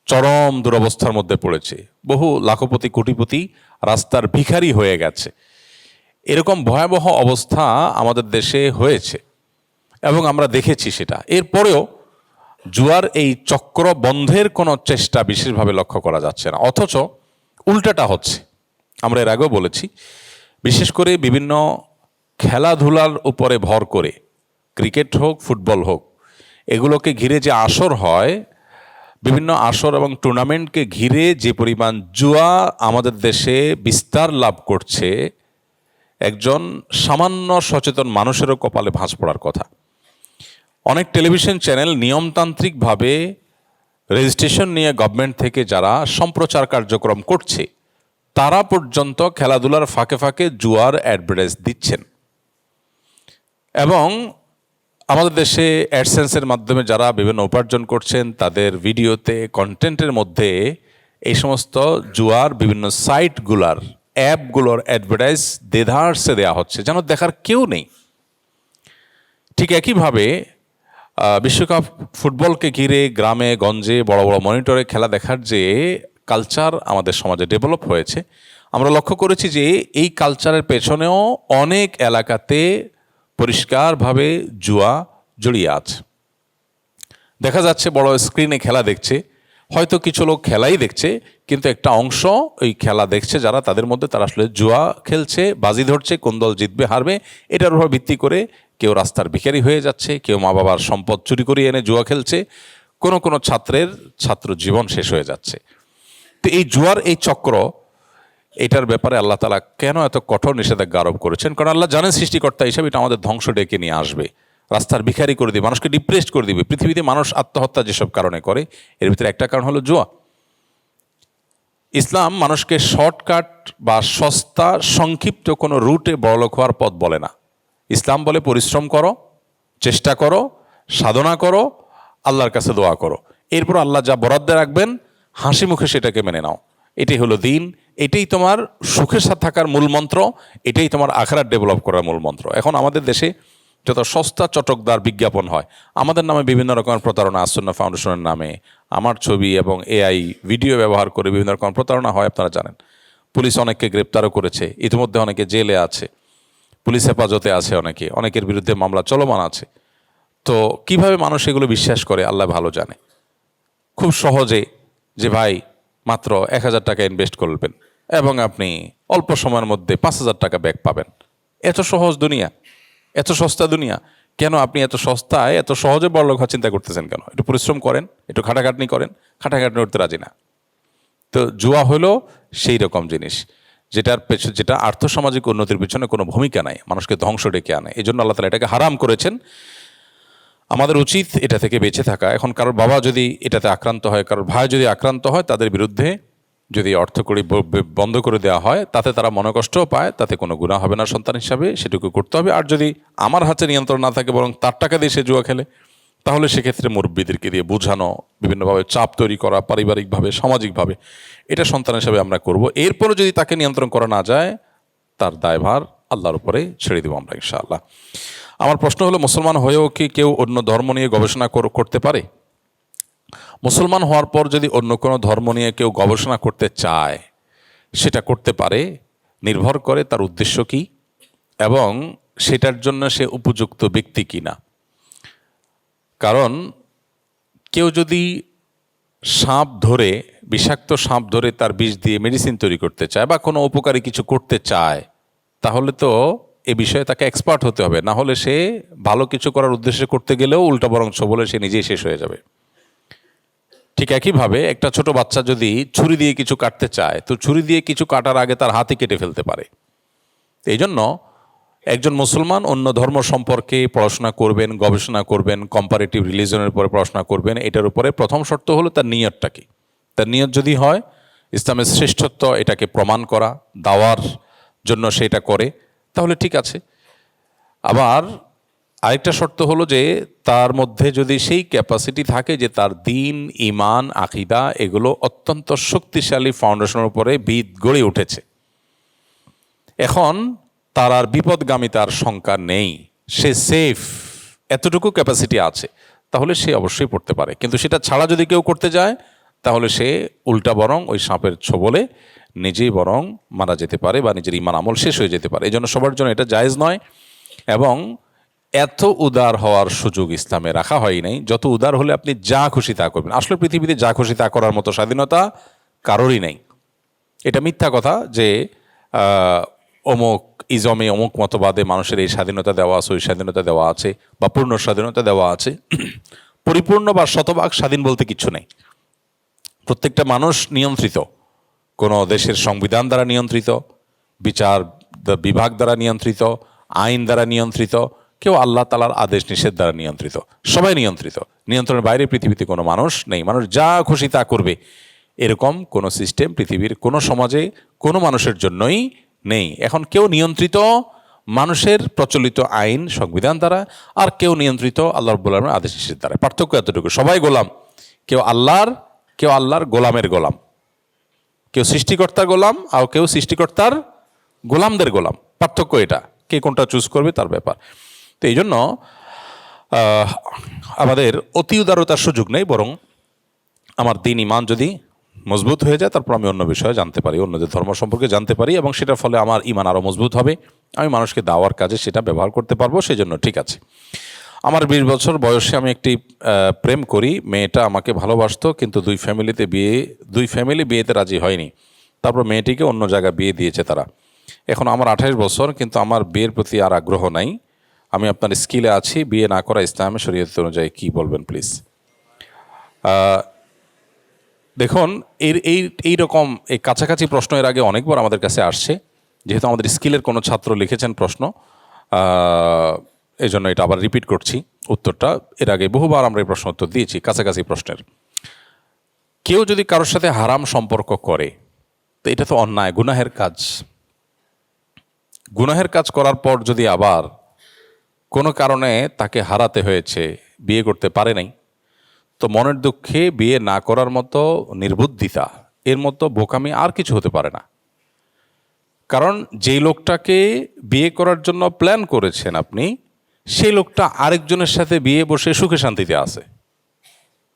চরম দুরবস্থার মধ্যে পড়েছে, বহু লাখপতি কোটিপতি রাস্তার ভিখারি হয়ে গেছে। এরকম ভয়াবহ অবস্থা আমাদের দেশে হয়েছে এবং আমরা দেখেছি সেটা। এরপরেও জুয়ার এই চক্র বন্ধের কোনো চেষ্টা বিশেষভাবে লক্ষ্য করা যাচ্ছে না, অথচ উল্টাটা হচ্ছে। আমরা এর আগেও বলেছি, বিশেষ করে বিভিন্ন খেলাধুলার উপরে ভর করে, ক্রিকেট হোক ফুটবল হোক, এগুলোকে ঘিরে যে আসর হয়, বিভিন্ন আসর এবং টুর্নামেন্টকে ঘিরে যে পরিমাণ জুয়া আমাদের দেশে বিস্তার লাভ করছে, একজন সামান্য সচেতন মানুষেরও কপালে ভাঁজ পড়ার কথা। অনেক টেলিভিশন চ্যানেল নিয়মতান্ত্রিকভাবে রেজিস্ট্রেশন নিয়ে গভর্নমেন্ট থেকে যারা সম্প্রচার কার্যক্রম করছে, তারা পর্যন্ত খেলাধুলার ফাঁকে ফাঁকে জুয়ার অ্যাডভার্টাইজ দিচ্ছেন। এবং আমাদের দেশে অ্যাডসেন্সের মাধ্যমে যারা বিভিন্ন উপার্জন করছেন, তাদের ভিডিওতে কন্টেন্টের মধ্যে এই সমস্ত জুয়ার বিভিন্ন সাইটগুলার, অ্যাপগুলোর অ্যাডভার্টাইজ দেধারসে দেওয়া হচ্ছে, যেন দেখার কেউ নেই। ঠিক একইভাবে বিশ্বকাপ ফুটবলকে ঘিরে গ্রামে গঞ্জে বড় বড় মনিটরে খেলা দেখার যে কালচার আমাদের সমাজে ডেভেলপ হয়েছে, আমরা লক্ষ্য করেছি যে এই কালচারের পেছনেও অনেক এলাকাতে পরিষ্কারভাবে জুয়া জড়িয়ে আছে। দেখা যাচ্ছে বড় স্ক্রিনে খেলা দেখছে, হয়তো কিছু লোক খেলাই দেখছে, কিন্তু একটা অংশ ওই খেলা দেখছে যারা, তাদের মধ্যে তারা আসলে জুয়া খেলছে, বাজি ধরছে কোন দল জিতবে হারবে, এটার উপর ভিত্তি করে কেউ রাস্তার ভিখারি হয়ে যাচ্ছে, কেউ মা বাবার সম্পদ চুরি করিয়ে এনে জুয়া খেলছে, কোনো ছাত্রের ছাত্র জীবন শেষ হয়ে যাচ্ছে। তো এই জুয়ার এই চক্র, এটার ব্যাপারে আল্লাহ তাআলা কেন এত কঠোর নিষেধাজ্ঞা আরোপ করেছেন? কারণ আল্লাহ জানেন সৃষ্টিকর্তা হিসাবে এটা আমাদের ধ্বংস ডেকে নিয়ে আসবে, রাস্তার ভিখারি করে দিবে, মানুষকে ডিপ্রেসড করে দিবে। পৃথিবীতে মানুষ আত্মহত্যা যেসব কারণে করে, এর ভিতরে একটা কারণ হলো জুয়া। ইসলাম মানুষকে শর্টকাট বা সস্তা সংক্ষিপ্ত কোনো রুটে বড়লোক হওয়ার পথ বলে না। ইসলাম বলে পরিশ্রম করো, চেষ্টা করো, সাধনা করো, আল্লাহর কাছে দোয়া করো, এরপর আল্লাহ যা বরাদ্দ রাখবেন হাসি মুখে সেটাকে মেনে নাও। এটাই হলো দিন, এটাই তোমার সুখের সাথে থাকার মূল মন্ত্র, এটাই তোমার আখিরাত ডেভেলপ করার মূল মন্ত্র। এখন আমাদের দেশে যত সস্তা চটকদার বিজ্ঞাপন হয়, আমাদের নামে বিভিন্ন রকমের প্রতারণা, আসুন্নাহ ফাউন্ডেশনের নামে আমার ছবি এবং এআই ভিডিও ব্যবহার করে বিভিন্ন রকম প্রতারণা হয়, আপনারা জানেন। পুলিশ অনেককে গ্রেপ্তারও করেছে, ইতিমধ্যে অনেকে জেলে আছে, পুলিশ হেফাজতে আছে, অনেকের বিরুদ্ধে মামলা চলমান আছে। তো কিভাবে মানুষ এগুলো বিশ্বাস করে আল্লাহ ভালো জানে। খুব সহজে যে ভাই মাত্র 1,000 টাকা ইনভেস্ট করবেন এবং আপনি অল্প সময়ের মধ্যে 5,000 টাকা ব্যাক পাবেন। এত সহজ দুনিয়া, এত সস্তা দুনিয়া, কেন আপনি এত সস্তায় এত সহজে বড়লোক হওয়ার চিন্তা করতেছেন কেন? একটু পরিশ্রম করেন, একটু খাটাখাটনি করেন, খাটাখাটনি করতে রাজি না। তো জুয়া হলো সেই রকম জিনিস যেটা আর্থসামাজিক উন্নতির পিছনে কোনো ভূমিকা নাই, মানুষকে ধ্বংস ডেকে আনে। এই জন্য আল্লাহ তাআলা এটাকে হারাম করেছেন। আমাদের উচিত এটা থেকে বেঁচে থাকা। এখন কারোর বাবা যদি এটাতে আক্রান্ত হয়, কারোর ভাই যদি আক্রান্ত হয়, তাদের বিরুদ্ধে যদি অর্থকড়ি বন্ধ করে দেওয়া হয়, তাতে তারা মনোকষ্টও পায়, তাতে কোনো গুনাহ হবে না সন্তান হিসাবে, সেটুকু করতে হবে। আর যদি আমার হাতে নিয়ন্ত্রণ না থাকে, বরং তার টাকা দিয়ে সে জুয়া খেলে, তাহলে সেক্ষেত্রে মুরব্বিদেরকে দিয়ে বোঝানো, বিভিন্নভাবে চাপ তৈরি করা, পারিবারিকভাবে সামাজিকভাবে, এটা সন্তান হিসাবে আমরা করব। এরপরও যদি তাকে নিয়ন্ত্রণ করা না যায়, তার দায়ভার আল্লাহর উপরে ছেড়ে দেবো আমরা ইনশাআল্লাহ। আমার প্রশ্ন হলো, মুসলমান হয়েও কি কেউ অন্য ধর্ম নিয়ে গবেষণা করতে পারে? মুসলমান হওয়ার পর যদি অন্য কোনো ধর্ম নিয়ে কেউ গবেষণা করতে চায়, সেটা করতে পারে, নির্ভর করে তার উদ্দেশ্য কি এবং সেটার জন্য সে উপযুক্ত ব্যক্তি কি না। কারণ কেউ যদি বিষাক্ত সাপ ধরে তার বিষ দিয়ে মেডিসিন তৈরি করতে চায় বা কোনো উপকারী কিছু করতে চায়, তাহলে তো এ বিষয়ে তাকে এক্সপার্ট হতে হবে, না হলে সে ভালো কিছু করার উদ্দেশ্যে করতে গেলেও উল্টা বরঞ্চ বলে সে নিজেই শেষ হয়ে যাবে। ঠিক একইভাবে একটা ছোট বাচ্চা যদি ছুরি দিয়ে কিছু কাটতে চায়, তো ছুরি দিয়ে কিছু কাটার আগে তার হাতই কেটে ফেলতে পারে। এই জন্য একজন মুসলমান অন্য ধর্ম সম্পর্কে পড়াশোনা করবেন, গবেষণা করবেন, কম্পারেটিভ রিলিজনের উপরে পড়াশোনা করবেন, এটার উপরে প্রথম শর্ত হলো তার নিয়তটা কি। তার নিয়ত যদি হয় ইসলামের শ্রেষ্ঠত্ব এটাকে প্রমাণ করা, দাওয়ার জন্য সেটা করে, তাহলে ঠিক আছে। আবার আরেকটা শর্ত হলো যে তার মধ্যে যদি সেই ক্যাপাসিটি থাকে যে তার দিন, ইমান, আকিদা এগুলো অত্যন্ত শক্তিশালী ফাউন্ডেশনের উপরে ভিত গড়ে উঠেছে, এখন তার আর বিপদগামিতার শঙ্কা নেই, সে সেফ, এতটুকু ক্যাপাসিটি আছে, তাহলে সে অবশ্যই পড়তে পারে। কিন্তু সেটা ছাড়া যদি কেউ করতে যায় তাহলে সে উল্টা বরং ওই সাপের ছোবলে নিজেই বরং মারা যেতে পারে বা নিজের ইমান আমল শেষ হয়ে যেতে পারে। এই জন্য সবার জন্য এটা জায়েজ নয়, এবং এত উদার হওয়ার সুযোগ ইসলামে রাখা হয় নাই। যত উদার হলে আপনি যা খুশি তা করবেন। আসলে পৃথিবীতে যা খুশি তা করার মতো স্বাধীনতা কারোরই নেই। এটা মিথ্যা কথা যে অমুক ইজমে, অমুক মতবাদে মানুষের এই স্বাধীনতা দেওয়া আছে, ওই স্বাধীনতা দেওয়া আছে, বা পূর্ণ স্বাধীনতা দেওয়া আছে। পরিপূর্ণ বা শতভাগ স্বাধীন বলতে কিচ্ছু নেই। প্রত্যেকটা মানুষ নিয়ন্ত্রিত, কোনো দেশের সংবিধান দ্বারা নিয়ন্ত্রিত, বিচার বিভাগ দ্বারা নিয়ন্ত্রিত, আইন দ্বারা নিয়ন্ত্রিত, কেউ আল্লাহ তাআলার আদেশ নিষেধ দ্বারা নিয়ন্ত্রিত। সবাই নিয়ন্ত্রিত, নিয়ন্ত্রণের বাইরে পৃথিবীতে কোনো মানুষ নেই। মানুষ যা খুশি তা করবে এরকম কোনো সিস্টেম পৃথিবীর কোনো সমাজে কোনো মানুষের জন্যই নেই। এখন কেউ নিয়ন্ত্রিত মানুষের প্রচলিত আইন সংবিধান দ্বারা, আর কেউ নিয়ন্ত্রিত আল্লাহ রাব্বুল আলামিনের আদেশ নিষেধ দ্বারা। পার্থক্য এতটুকু, সবাই গোলাম, কেউ আল্লাহর গোলামের গোলাম, কেউ সৃষ্টিকর্তার গোলাম আর কেউ সৃষ্টিকর্তার গোলামদের গোলাম। পার্থক্য এটা, কে কোনটা চুজ করবে তার ব্যাপার। তো এই জন্য আমাদের অতি উদারতার সুযোগ নেই, বরং আমার দিন ইমান যদি মজবুত হয়ে যায় তারপর আমি অন্য বিষয়ে জানতে পারি, অন্যদের ধর্ম সম্পর্কে জানতে পারি, এবং সেটার ফলে আমার ইমান আরও মজবুত হবে, আমি মানুষকে দাওয়ার কাজে সেটা ব্যবহার করতে পারবো, সেই জন্য ঠিক আছে। আমার 20 বছর বয়সে আমি একটি প্রেম করি, মেয়েটা আমাকে ভালোবাসতো, কিন্তু দুই ফ্যামিলি বিয়েতে রাজি হয়নি। তারপর মেয়েটিকে অন্য জায়গায় বিয়ে দিয়েছে তারা। এখন আমার 28 বছর, কিন্তু আমার বিয়ের প্রতি আর আগ্রহ নাই। আমি আপনার স্কিলে আছি, বিয়ে না করা ইসলামে শরীয়ত অনুযায়ী কি বলবেন প্লিজ। দেখুন, এই রকম এই কাছাকাছি প্রশ্ন এর আগে অনেকবার আমাদের কাছে আসছে, যেহেতু আমাদের স্কিলের কোনো ছাত্র লিখেছেন প্রশ্ন, এই জন্য এটা আবার রিপিট করছি উত্তরটা। এর আগে বহুবার আমরা এই প্রশ্ন উত্তর দিয়েছি কাছাকাছি প্রশ্নের। কেউ যদি কারোর সাথে হারাম সম্পর্ক করে তো এটা তো অন্যায়, গুনাহের কাজ। গুনাহের কাজ করার পর যদি আবার কোনো কারণে তাকে হারাতে হয়েছে, বিয়ে করতে পারে নাই, তো মনের দুঃখে বিয়ে না করার মতো নির্বুদ্ধিতা, এর মতো বোকামি আর কিছু হতে পারে না। কারণ যেই লোকটাকে বিয়ে করার জন্য প্ল্যান করেছেন আপনি, সেই লোকটা আরেকজনের সাথে বিয়ে বসে সুখে শান্তিতে আছে,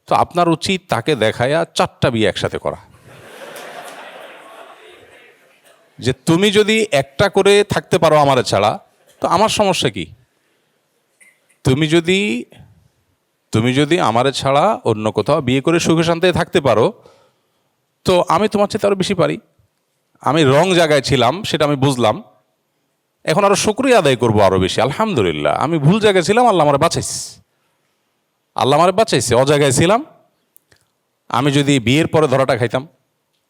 তো আপনার উচিত তাকে দেখায়া 4টা বিয়ে একসাথে করা। যে তুমি যদি একটা করে থাকতে পারো আমার ছাড়া, তো আমার সমস্যা কি? তুমি যদি আমার ছাড়া অন্য কোথাও বিয়ে করে সুখে শান্তিতে থাকতে পারো, তো আমি তোমার চেয়ে আরো বেশি পারি। আমি রং জায়গায় ছিলাম সেটা আমি বুঝলাম, এখন আরো শুকরিয়া আদায় করবো আরো বেশি। আলহামদুলিল্লাহ, আমি ভুল জায়গায় ছিলাম, আল্লাহ আমারে বাঁচাইছে। অজায়গায় ছিলাম, আমি যদি বিয়ের পরে ধরাটা খাইতাম,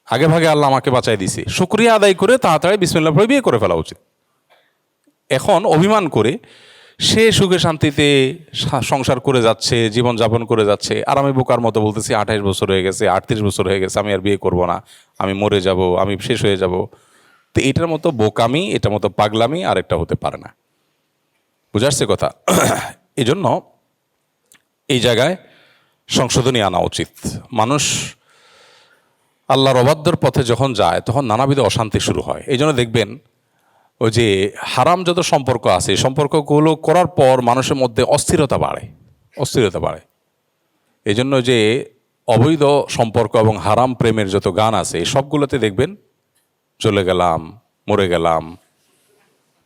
আগে ভাগে আল্লাহ আমাকে বাঁচাই দিছে। শুকরিয়া আদায় করে তাড়াতাড়ি বিসমিল্লাহ পড়ে বিয়ে করে ফেলা উচিত। এখন অভিমান করে সে সুখে শান্তিতে সংসার করে যাচ্ছে, জীবনযাপন করে যাচ্ছে, আর আমি বোকার মতো বলতেছি 28 বছর হয়ে গেছে, 38 বছর হয়ে গেছে, আমি আর বিয়ে করব না, আমি মরে যাব, আমি শেষ হয়ে যাব। তো এটার মতো বোকামি, এটার মতো পাগলামি আর একটা হতে পারে না। বুঝে আসছে কথা? এই জন্য এই জায়গায় সংশোধনী আনা উচিত। মানুষ আল্লাহর অবাধ্যর পথে যখন যায় তখন নানাবিধ অশান্তি শুরু হয়। এই জন্য দেখবেন ওই যে হারাম যত সম্পর্ক আছে, সম্পর্কগুলো করার পর মানুষের মধ্যে অস্থিরতা বাড়ে। এই জন্য যে অবৈধ সম্পর্ক এবং হারাম প্রেমের যত গান আছে, সবগুলোতে দেখবেন চলে গেলাম, মরে গেলাম,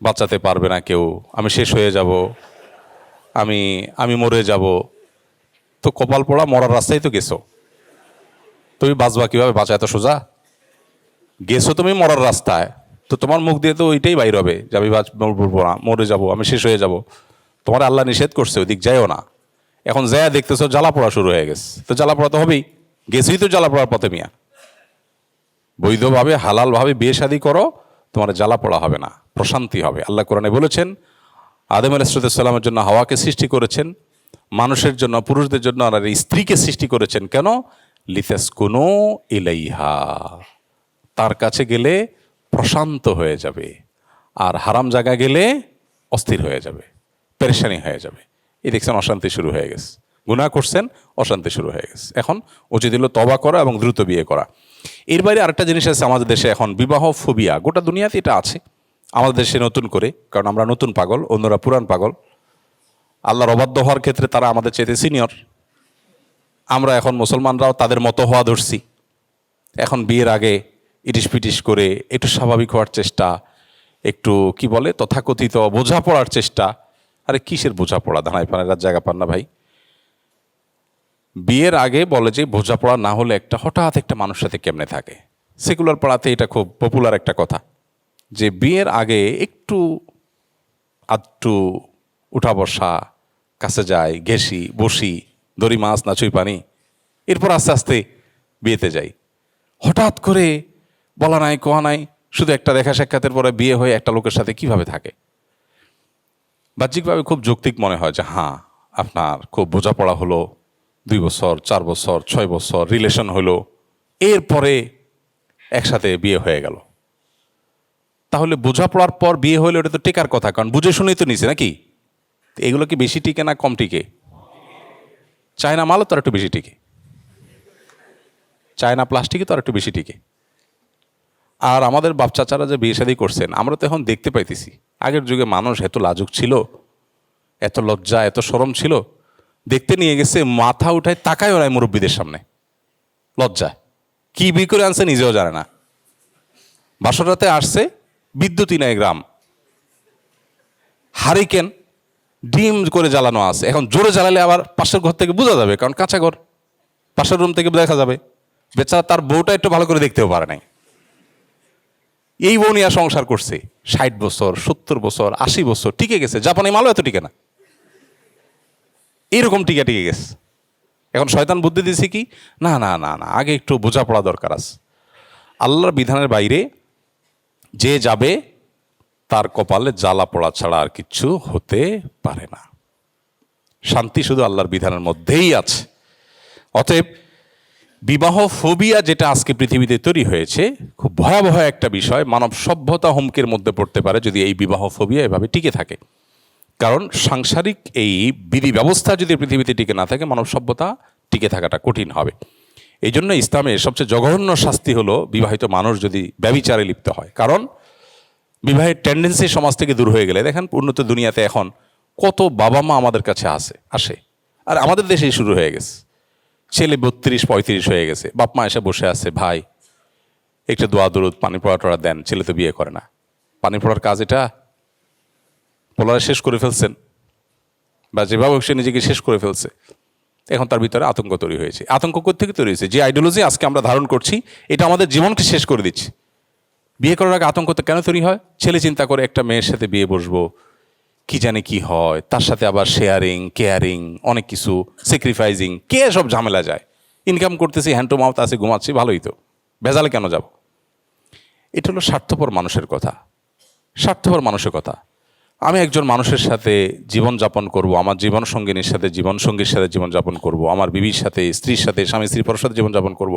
বাঁচাতে পারবে না কেউ, আমি শেষ হয়ে যাব, আমি মরে যাব। তো কপাল পোড়া, মরার রাস্তায় তো গেছো, তুমি বাঁচবা কিভাবে? বাঁচা এত সোজা? গেছো তুমি মরার রাস্তায়, তো তোমার মুখ দিয়ে তো ওইটাই বাইর হবে যে আমি মরবো না, মরে যাব, আমি শেষ হয়ে যাব। তোমার আল্লাহ নিষেধ করছে ওই দিক যাইও না। এখন যায়া দেখতেছো জ্বালা পোড়া শুরু হয়ে গেছে, তো জ্বালা পোড়া তো হবেই, গেছেই তো জ্বালা পোড়ার পথে। মিয়া বৈধভাবে হালালভাবে বিয়ে শাদী করো, তোমার জ্বালা পোড়া হবে না। প্রশান্তি হবে। আল্লাহ কোরআনে বলেছেন আদম আলাইহিস সালামের জন্য হাওয়াকে সৃষ্টি করেছেন, মানুষের জন্য, পুরুষদের জন্য আর স্ত্রীকে সৃষ্টি করেছেন কেন? লিতাসকুনু ইলাইহা, তার কাছে গেলে প্রশান্ত হয়ে যাবে, আর হারাম জায়গা গেলে অস্থির হয়ে যাবে, পেরেশানি হয়ে যাবে। এই দেখছেন অশান্তি শুরু হয়ে গেছে, গুনাহ করছেন, অশান্তি শুরু হয়ে গেছে। এখন উচিত হলো তওবা করা এবং দ্রুত বিয়ে করা। এর বাইরে আরেকটা জিনিস আছে আমাদের দেশে এখন, বিবাহ ফোবিয়া। গোটা দুনিয়াতে এটা আছে, আমাদের দেশে নতুন করে, কারণ আমরা নতুন পাগল, অন্যরা পুরান পাগল। আল্লাহর অবাধ্য হওয়ার ক্ষেত্রে তারা আমাদের চাইতে সিনিয়র, আমরা এখন মুসলমানরাও তাদের মতো হওয়া ধরছি। এখন বিয়ের আগে ইটিস পিটিস করে একটু স্বাভাবিক হওয়ার চেষ্টা, একটু কি বলে তথাকথিত বোঝাপড়ার চেষ্টা। আরে কিসের বোঝাপড়া, দাঁড়ায় পানের জায়গা পান না ভাই। বিয়ের আগে বলে যে বোঝাপড়া না হলে একটা হঠাৎ একটা মানুষের সাথে কেমনে থাকে। সেকুলার পাড়াতে এটা খুব পপুলার একটা কথা, যে বিয়ের আগে একটু আধটু উঠা বসা, কাছে যাই, ঘেসি, বসি, দড়ি মাছ নাচুই পানি, এরপর আস্তে আস্তে বিয়েতে যাই। হঠাৎ করে বলা নাই কোয়া নাই, শুধু একটা দেখা সাক্ষাতের পরে বিয়ে হয়ে একটা লোকের সাথে কিভাবে থাকে। বাহ্যিকভাবে খুব যৌক্তিক মনে হয় যে হ্যাঁ আপনার খুব বোঝাপড়া হলো, 2 বছর 4 বছর 6 বছর রিলেশন হলো, এরপরে একসাথে বিয়ে হয়ে গেল। তাহলে বোঝাপড়ার পর বিয়ে হলে ওটা তো টেকার কথা, কারণ বুঝে শুনেই তো নিছে নাকি। এগুলো কি বেশি টিকে না কম টিকে? চায়না মালও তো একটু বেশি টিকে, চায়না প্লাস্টিকে তো আর একটু বেশি টিকে। আর আমাদের বাপ চাচারা যে বিয়ে শাদী করছেন, আমরা তো এখন দেখতে পাইতেছি, আগের যুগে মানুষ এত লাজুক ছিল, এত লজ্জা, এত শরম ছিল, দেখতে নিয়ে গেছে মাথা উঠায় তাকায় ওরাই মুরব্বীদের সামনে, লজ্জা কি বিয়ে করে আনছে নিজেও জানে না। বাসরাতে আসছে, বিদ্যুৎই নাই গ্রাম, হারিকেন ডিম করে জ্বালানো আছে। এখন জোরে জ্বালালে আবার পাশের ঘর থেকে বোঝা যাবে, কারণ কাঁচা ঘর, পাশের রুম থেকে দেখা যাবে। বেচারা তার বউটা একটু ভালো করে দেখতেও পারে নাই। এই বউ নিয়ে সংসার করছে 60 বছর 70 বছর 80 বছর, টিকে গেছে। জাপানি মালও এত টিকে না, এইরকম টিকে টিকে গেছে। এখন শয়তান বুদ্ধি দিয়েছে কি, না না না না, আগে একটু বোঝাপড়া দরকার আছে। আল্লাহর বিধানের বাইরে যে যাবে তার কপালে জ্বালা পড়া ছাড়া আর কিচ্ছু হতে পারে না। শান্তি শুধু আল্লাহর বিধানের মধ্যেই আছে। অতএব বিবাহ ফোবিয়া যেটা আজকে পৃথিবীতে তৈরি হয়েছে, খুব ভয়াবহ একটা বিষয়। মানব সভ্যতা হুমকির মধ্যে পড়তে পারে যদি এই বিবাহ ফোবিয়া এভাবে টিকে থাকে। কারণ সাংসারিক এই বিধি ব্যবস্থা যদি পৃথিবীতে টিকে না থাকে, মানব সভ্যতা টিকে থাকাটা কঠিন হবে। এই জন্য ইসলামের সবচেয়ে জঘন্য শাস্তি হলো বিবাহিত মানুষ যদি ব্যভিচারে লিপ্ত হয়। কারণ বিবাহের টেন্ডেন্সি সমাজ থেকে দূর হয়ে গেলে, দেখেন উন্নত দুনিয়াতে এখন কত বাবা মা আমাদের কাছে আসে, আর আমাদের দেশেই শুরু হয়ে গেছে। ছেলে 32-35 হয়ে গেছে, বাপ মা এসে বসে আছে, ভাই একটু দোয়া দরুদ পানি পড়া টড়া দেন, ছেলে তো বিয়ে করে না। পানি পড়ার কাজ এটা পোলারে শেষ করে ফেলছেন, বা যেভাবে সে নিজেকে শেষ করে ফেলছে। এখন তার ভিতরে আতঙ্ক তৈরি হয়েছে। আতঙ্ক কোত্থেকে তৈরি হয়েছে? যে আইডিওলজি আজকে আমরা ধারণ করছি, এটা আমাদের জীবনকে শেষ করে দিচ্ছে। বিয়ে করার আগে আতঙ্ক তো কেন তৈরি হয়? ছেলে চিন্তা করে একটা মেয়ের সাথে বিয়ে বসবো, কি জানে কি হয়, তার সাথে আবার শেয়ারিং, কেয়ারিং, অনেক কিছু স্যাক্রিফাইসিং, কে সব ঝামেলা যায়। ইনকাম করতেছি, হ্যান্ড টু মাউথ আছে, ঘুমাচ্ছি, ভালোই তো, ভেজালে কেন যাব? এটা হলো স্বার্থপর মানুষের কথা, স্বার্থপর মানুষের কথা। আমি একজন মানুষের সাথে জীবনযাপন করব, আমার জীবন সঙ্গিনীর সাথে জীবনসঙ্গীর সাথে জীবনযাপন করব, আমার বিবির সাথে, স্ত্রীর সাথে, স্বামী স্ত্রী পরর সাথে জীবনযাপন করব।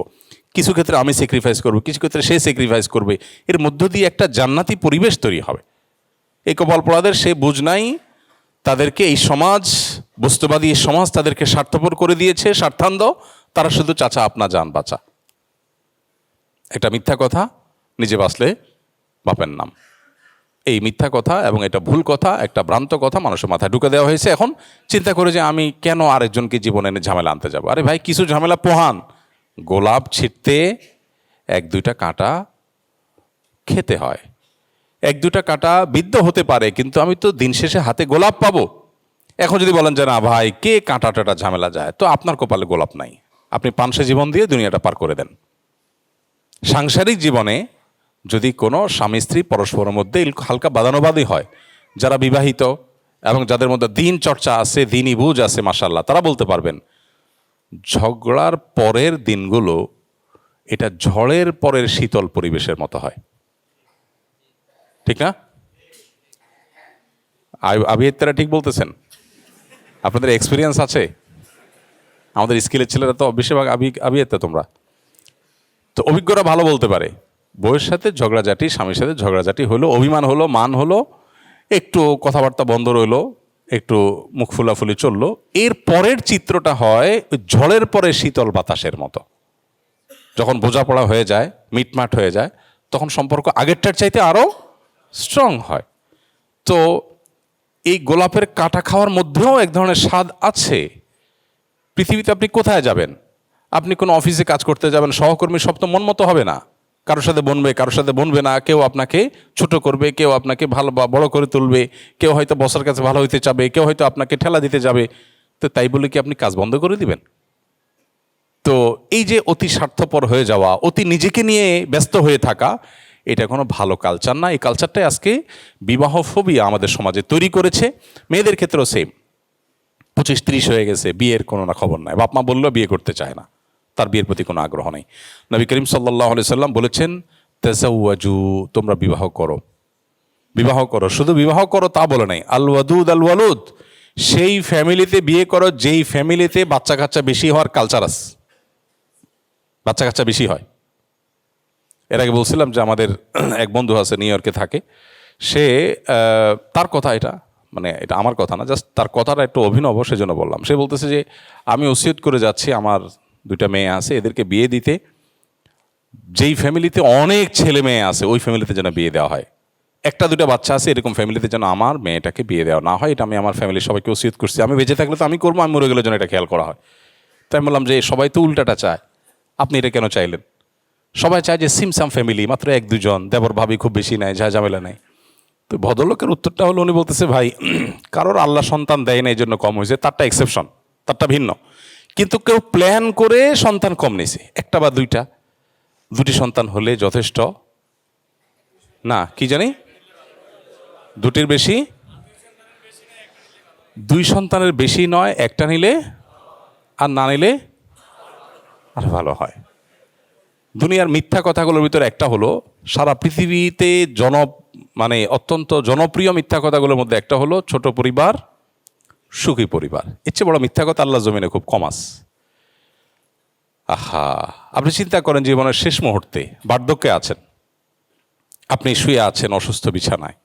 কিছু ক্ষেত্রে আমি স্যাক্রিফাইস করব, কিছু ক্ষেত্রে সে স্যাক্রিফাইস করবে। এর মধ্য দিয়ে একটা জান্নাতি পরিবেশ তৈরি হবে। এই কপাল পোড়াদের সে বুঝ নাই, তাদেরকে এই সমাজ, বস্তুবাদী এই সমাজ তাদেরকে স্বার্থপর করে দিয়েছে, স্বার্থান্ধ। তারা শুধু চাচা আপনা জান বাঁচা, একটা মিথ্যা কথা, নিজে বাঁচলে বাপের নাম। এই মিথ্যা কথা এবং এটা ভুল কথা, একটা ভ্রান্ত কথা মানুষের মাথায় ঢুকে দেওয়া হয়েছে। এখন চিন্তা করে যে আমি কেন আরেকজনকে জীবনে এনে ঝামেলা আনতে যাব। আরে ভাই, কিছু ঝামেলা পোহান, গোলাপ ছিঁড়তে 1-2টা কাঁটা খেতে হয়, 1-2টা কাঁটা বিদ্ধ হতে পারে, কিন্তু আমি তো দিন শেষে হাতে গোলাপ পাবো। এখন যদি বলেন যে না ভাই, কে কাঁটা টাটা ঝামেলা যায়, তো আপনার কপালে গোলাপ নাই, আপনি পানসে জীবন দিয়ে দুনিয়াটা পার করে দেন। সাংসারিক জীবনে যদি কোনো স্বামী স্ত্রী পরস্পরের মধ্যে হালকা বাদানুবাদী হয়, যারা বিবাহিত এবং যাদের মধ্যে দিন চর্চা আছে, দিনই বুঝ আছে, মাশাআল্লাহ, তারা বলতে পারবেন ঝগড়ার পরের দিনগুলো এটা ঝড়ের পরের শীতল পরিবেশের মতো হয়, ঠিক না? আবিয়াত্তারা ঠিক বলতেছেন? আপনাদের এক্সপিরিয়েন্স আছে? আমাদের স্কিলের ছেলেরা তো বেশিরভাগ আবিয়াত্তা তোমরা। তো অভিজ্ঞরা ভালো বলতে পারে, বউয়ের সাথে ঝগড়াঝাটি, স্বামীর সাথে ঝগড়াঝাটি হলো, অভিমান হলো, মান হলো, একটু কথাবার্তা বন্ধ রইলো, একটু মুখ ফুলাফুলি চললো, এর পরের চিত্রটা হয় ঝড়ের পরে শীতল বাতাসের মতো। যখন বোঝাপড়া হয়ে যায়, মিটমাট হয়ে যায়, তখন সম্পর্ক আগেরটার চাইতে আরও স্ট্রং হয়। তো এই গোলাপের কাঁটা খাওয়ার মধ্যেও এক ধরনের স্বাদ আছে। পৃথিবীতে আপনি কোথায় যাবেন? আপনি কোনো অফিসে কাজ করতে যাবেন, সহকর্মী সব তো মন মতো হবে না, কারোর সাথে বনবে, কারোর সাথে বনবে না, কেউ আপনাকে ছোট করবে, কেউ আপনাকে ভালো বা বড় করে তুলবে, কেউ হয়তো বসের কাছে ভালো হইতে চাবে, কেউ হয়তো আপনাকে ঠেলা দিতে যাবে। তো তাই বলে কি আপনি কাজ বন্ধ করে দিবেন? তো এই যে অতি স্বার্থপর হয়ে যাওয়া, অতি নিজেকে নিয়ে ব্যস্ত হয়ে থাকা, এটা কোনো ভালো কালচার না। এই কালচারটাই আজকে বিবাহ ফোবিয়া আমাদের সমাজে তৈরি করেছে। মেয়েদের ক্ষেত্রেও সেম। 25-30 হয়ে গেছে, বিয়ের কোনো না খবর নাই, বাপ মা বললেও বিয়ে করতে চায় না, তার বিয়ের প্রতি কোনো আগ্রহ নেই। নবী করিম সাল্লাল্লাহু আলাইহি সাল্লাম বলেছেন, তাযাওয়াজু, তোমরা বিবাহ করো, বিবাহ করো। শুধু বিবাহ করো তা বলে নাই, আল ওয়াদুদ আল ওয়ালুদ, সেই ফ্যামিলিতে বিয়ে করো যেই ফ্যামিলিতে বাচ্চা কাচ্চা বেশি হওয়ার কালচার আছে, বাচ্চা কাচ্চা বেশি হয়। এর আগে বলছিলাম যে আমাদের এক বন্ধু আছে, নিউ ইয়র্কে থাকে। সে তার কথা এটা, মানে এটা আমার কথা না, জাস্ট তার কথাটা একটু অভিনব, সেজন্য বললাম। সে বলতেছে যে আমি ওসিয়ত করে যাচ্ছি, আমার 2টা মেয়ে আছে, এদেরকে বিয়ে দিতে, যেই ফ্যামিলিতে অনেক ছেলে মেয়ে আছে ওই ফ্যামিলিতে যেন বিয়ে দেওয়া হয়। 1-2টা বাচ্চা আছে এরকম ফ্যামিলিতে যেন আমার মেয়েটাকে বিয়ে দেওয়া না হয়, এটা আমি আমার ফ্যামিলির সবাইকে ওসিয়ত করছি। আমি বেঁচে থাকলে তো আমি করবো, আমি মরে গেলে যেন এটা খেয়াল করা হয়। তাই আমি বললাম যে সবাই তো উল্টাটা চায়, আপনি এটা কেন চাইলেন? সবাই চায় যে সিমসাম ফ্যামিলি, মাত্র 1-2 জন, দেবর ভাবি খুব বেশি নাই, যা ঝামেলা নাই। তো ভদ্রলোকের উত্তরটা হলো, উনি বলতেছে, ভাই কারোর আল্লাহ সন্তান দেয় না এই জন্য কম হয়েছে, তারটা এক্সেপশন, তারটা ভিন্ন। কিন্তু কেউ প্ল্যান করে সন্তান কম নিয়েছে, 1টা বা 2টা, 2টি সন্তান হলে যথেষ্ট না, কি জানি 2টির বেশি, 2 সন্তানের বেশি নয়, 1টা নিলে, আর না নিলে আর ভালো হয়। দুনিয়ার মিথ্যা কথাগুলোর ভিতরে একটা হলো, সারা পৃথিবীতে মানে অত্যন্ত জনপ্রিয় মিথ্যা কথাগুলোর মধ্যে একটা হলো ছোট পরিবার, সুখী পরিবার। এর চেয়ে বড় মিথ্যা কথা আল্লাহ জমিনে খুব কম আছে। আহা, আপনি চিন্তা করেন, জীবনের শেষ মুহূর্তে বার্ধক্যে আছেন, আপনি শুয়ে আছেন অসুস্থ বিছানায়,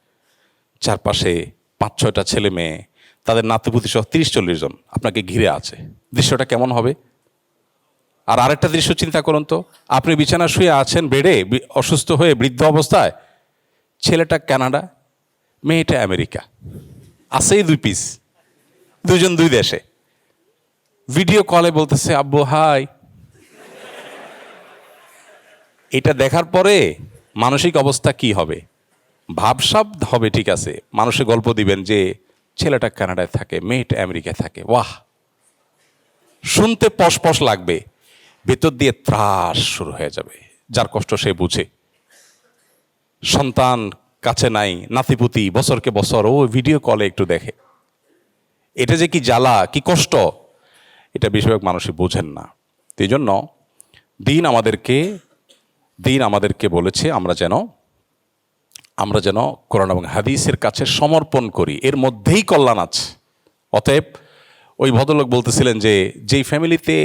চারপাশে 5-6টা ছেলে মেয়ে, তাদের নাতিপুতি সহ 30-40 জন আপনাকে ঘিরে আছে। দৃশ্যটা কেমন হবে? আর আরেকটা দৃশ্য চিন্তা করুন তো, আপনি বিছানা শুয়ে আছেন, বেডে অসুস্থ হয়ে বৃদ্ধ অবস্থায়, ছেলেটা কানাডা, মেয়েটা আমেরিকা, আছেই 2 পিস, 2জন 2 দেশে, ভিডিও কলে বলতেছে আব্বু হাই। এটা দেখার পরে মানসিক অবস্থা কি হবে? ভাবসাব হবে, ঠিক আছে, মানুষে গল্প দিবেন যে ছেলেটা কানাডায় থাকে, মেয়েটা আমেরিকায় থাকে, ওয়াহ, শুনতে পশ লাগবে, ভেতর দিয়ে ত্রাস শুরু হয়ে যাবে। যার কষ্ট সে বুঝে। সন্তান কাছে নাই, নাতিপুতি বছরকে বছর ও ভিডিও কলে একটু দেখে, এটা যে কি জ্বালা, কি কষ্ট, এটা বেশিরভাগ মানুষই বোঝেন না। এই জন্য দিন আমাদেরকে বলেছে আমরা যেন কোরআন এবং হাদিসের কাছে সমর্পণ করি, এর মধ্যেই কল্যাণ আছে। অতএব ওই ভদ্রলোক বলতেছিলেন যে যেই ফ্যামিলিতে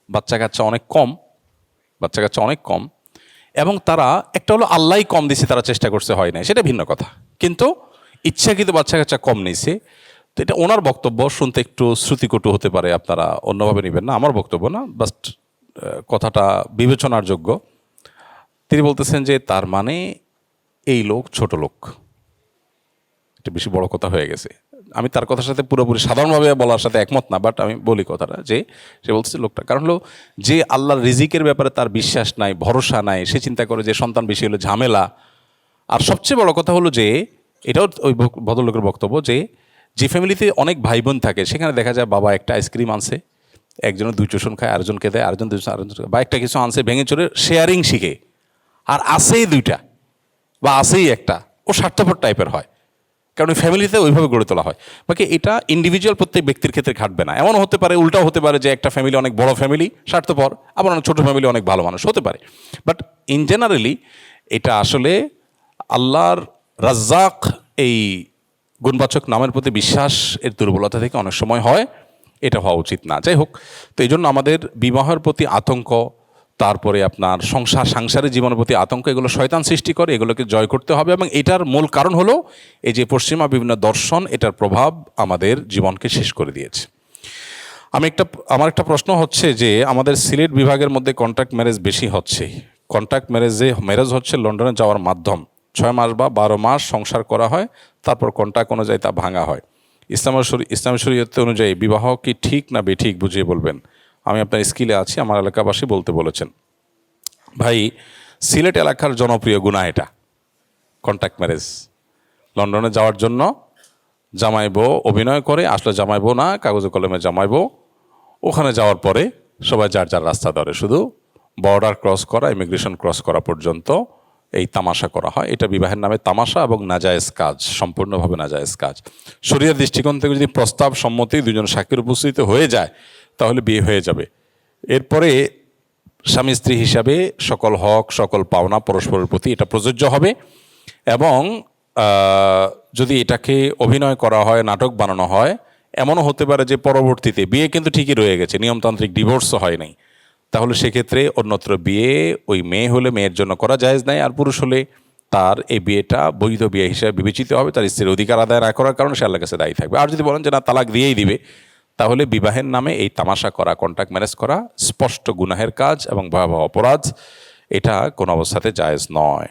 বাচ্চা কাচ্চা অনেক কম, এবং তারা একটা হলো আল্লাহ কম দিছে, তারা চেষ্টা করছে হয় না, সেটা ভিন্ন কথা, কিন্তু ইচ্ছাকৃত বাচ্চা কাচ্চা কম নিছে। তো এটা ওনার বক্তব্য, শুনতে একটু শ্রুতিকটু হতে পারে, আপনারা অন্যভাবে নেবেন না, আমার বক্তব্য না, বাস্ট কথাটা বিবেচনার যোগ্য। তিনি বলতেছেন যে তার মানে এই লোক ছোট লোক, এটা বেশি বড় কথা হয়ে গেছে। আমি তার কথার সাথে পুরোপুরি সাধারণভাবে বলার সাথে একমত না, বাট আমি বলি কথাটা, যে সে বলতেছে লোকটা, কারণ হলো যে আল্লাহর রিজিকের ব্যাপারে তার বিশ্বাস নাই, ভরসা নাই, সে চিন্তা করে যে সন্তান বেশি হলে ঝামেলা। আর সবচেয়ে বড় কথা হলো যে, এটাও ওই ভদ্রলোকের বক্তব্য, যে ফ্যামিলিতে অনেক ভাই বোন থাকে, সেখানে দেখা যায় বাবা একটা আইসক্রিম আনছে, একজনের 2 চুষণ খায়, আরেকজনকে দেয়, আরেকজন 2 আরেকজন, বা একটা কিছু আনছে ভেঙে চলে শেয়ারিং শিখে, আর আসেই 2টা বা আসেই একটা, ও স্বার্থপর টাইপের হয়, কারণ ওই ফ্যামিলিতে ওইভাবে গড়ে তোলা হয়। বাকি এটা ইন্ডিভিজুয়াল প্রত্যেক ব্যক্তির ক্ষেত্রে খাটবে না। এমনও হতে পারে, উল্টাও হতে পারে, যে একটা ফ্যামিলি অনেক বড় ফ্যামিলি, স্বার্থপর, আবার অনেক ছোটো ফ্যামিলি অনেক ভালো মানুষ হতে পারে। বাট ইন জেনারেলি এটা আসলে আল্লাহর রাজ্জাক এই গুণবাচক নামের প্রতি বিশ্বাস এর দুর্বলতা থেকে অনেক সময় হয়, এটা হওয়া উচিত না। যাই হোক, তো এই জন্য আমাদের বিবাহের প্রতি আতঙ্ক, তারপরে আপনার সাংসারিক জীবনের প্রতি আতঙ্ক, এগুলো শয়তান সৃষ্টি করে, এগুলোকে জয় করতে হবে। এবং এটার মূল কারণ হলো এই যে পশ্চিমা বিভিন্ন দর্শন, এটার প্রভাব আমাদের জীবনকে শেষ করে দিয়েছে। আমার একটা প্রশ্ন হচ্ছে যে আমাদের সিলেট বিভাগের মধ্যে কন্ট্রাক্ট ম্যারেজ বেশি হচ্ছে। কন্ট্রাক্ট ম্যারেজ হচ্ছে লন্ডনে যাওয়ার মাধ্যম। 6 মাস বা 12 মাস সংসার করা হয়, তারপর কন্ট্রাক্ট অনুযায়ী তা ভাঙা হয়। ইসলাম শরীয়ত অনুযায়ী বিবাহ কি ঠিক না বেঠিক বুঝিয়ে বলবেন। আমি আপনার স্কিলে আছি, আমার এলাকাবাসী বলতে বলেছেন। ভাই, সিলেট এলাকার জনপ্রিয় গুনাহ এটা, কন্ট্রাক্ট ম্যারেজ। লন্ডনে যাওয়ার জন্য জামাইবো অভিনয় করে, আসলে জামাইবো না, কাগজে কলমে জামাইবো। ওখানে যাওয়ার পরে সবাই যার যার রাস্তা ধরে, শুধু বর্ডার ক্রস করা, ইমিগ্রেশন ক্রস করা পর্যন্ত এই তামাশা করা হয়। এটা বিবাহের নামে তামাশা এবং নাজায়েজ কাজ, সম্পূর্ণভাবে নাজায়েজ কাজ। শরীয়তের দৃষ্টিকোণ থেকে যদি প্রস্তাব সম্মতি দুজন সাক্ষীর উপস্থিত হয়ে যায়, তাহলে বিয়ে হয়ে যাবে। এরপরে স্বামী স্ত্রী হিসাবে সকল হক, সকল পাওনা পরস্পরের প্রতি এটা প্রযোজ্য হবে। এবং যদি এটাকে অভিনয় করা হয়, নাটক বানানো হয়, এমনও হতে পারে যে পরবর্তীতে বিয়ে কিন্তু ঠিকই রয়ে গেছে, নিয়মতান্ত্রিক ডিভোর্সও হয় নাই, তাহলে সেক্ষেত্রে অন্যত্র বিয়ে ওই মেয়ে হলে মেয়ের জন্য করা জায়েজ নাই, আর পুরুষ হলে তার এই বিয়েটা বৈধ বিয়ে হিসেবে বিবেচিত হবে। তার স্ত্রীর অধিকার আদায় না করার কারণে সে আল্লাহর কাছে দায়ী থাকবে। আর যদি বলেন যে না, তালাক দিয়েই দিবে, তাহলে বিবাহের নামে এই তামাশা করা, কন্ট্রাক্ট ম্যারেজ করা স্পষ্ট গুনাহের কাজ এবং ভয়াবহ অপরাধ। এটা কোনো অবস্থাতে জায়েজ নয়।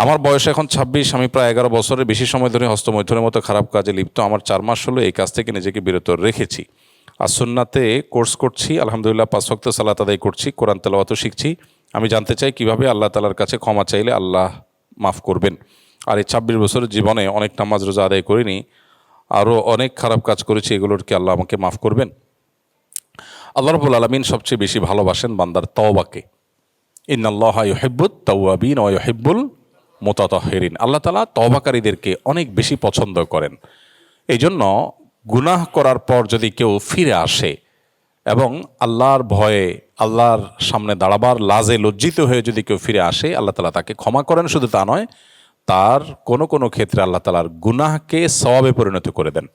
আমার বয়স এখন 26, আমি প্রায় 11 বছরের বেশি সময় ধরে হস্তমৈথুনের মতো খারাপ কাজে লিপ্ত। আমার 4 মাস হলো এই কাজ থেকে নিজেকে বিরত রেখেছি। আর সুন্নাতে কোর্স করছি, আলহামদুলিল্লাহ 5 ওয়াক্ত সালাত আদায় করছি, কোরআন তেলাওয়াতও শিখছি। আমি জানতে চাই কিভাবে আল্লাহ তাআলার কাছে ক্ষমা চাইলে আল্লাহ মাফ করবেন। আর এই 26 বছরের জীবনে অনেক নামাজ রোজা আদায় করিনি, আরও অনেক খারাপ কাজ করেছি, এগুলোর কি আল্লাহ আমাকে মাফ করবেন? আল্লাহ রাব্বুল আলামিন সবচেয়ে বেশি ভালোবাসেন বান্দার তওবাকে। ইন্নাল্লাহা ইউহিব্বুত তাওয়াবিন ওয়া ইউহিব্বুল মুতাতাহহিরিন। আল্লাহ তাআলা তওবাকারীদেরকে অনেক বেশি পছন্দ করেন। এই জন্য গুনাহ করার পর যদি কেউ ফিরে আসে এবং আল্লাহর ভয়ে আল্লাহর সামনে দাঁড়াবার লাজে লজ্জিত হয়ে যদি কেউ ফিরে আসে, আল্লাহ তাআলা তাকে ক্ষমা করেন। শুধু তা নয়, তার কোনো কোনো ক্ষেত্রে আল্লাহ তাআলার গুনাহকে সওয়াবে পরিণত করে দেন।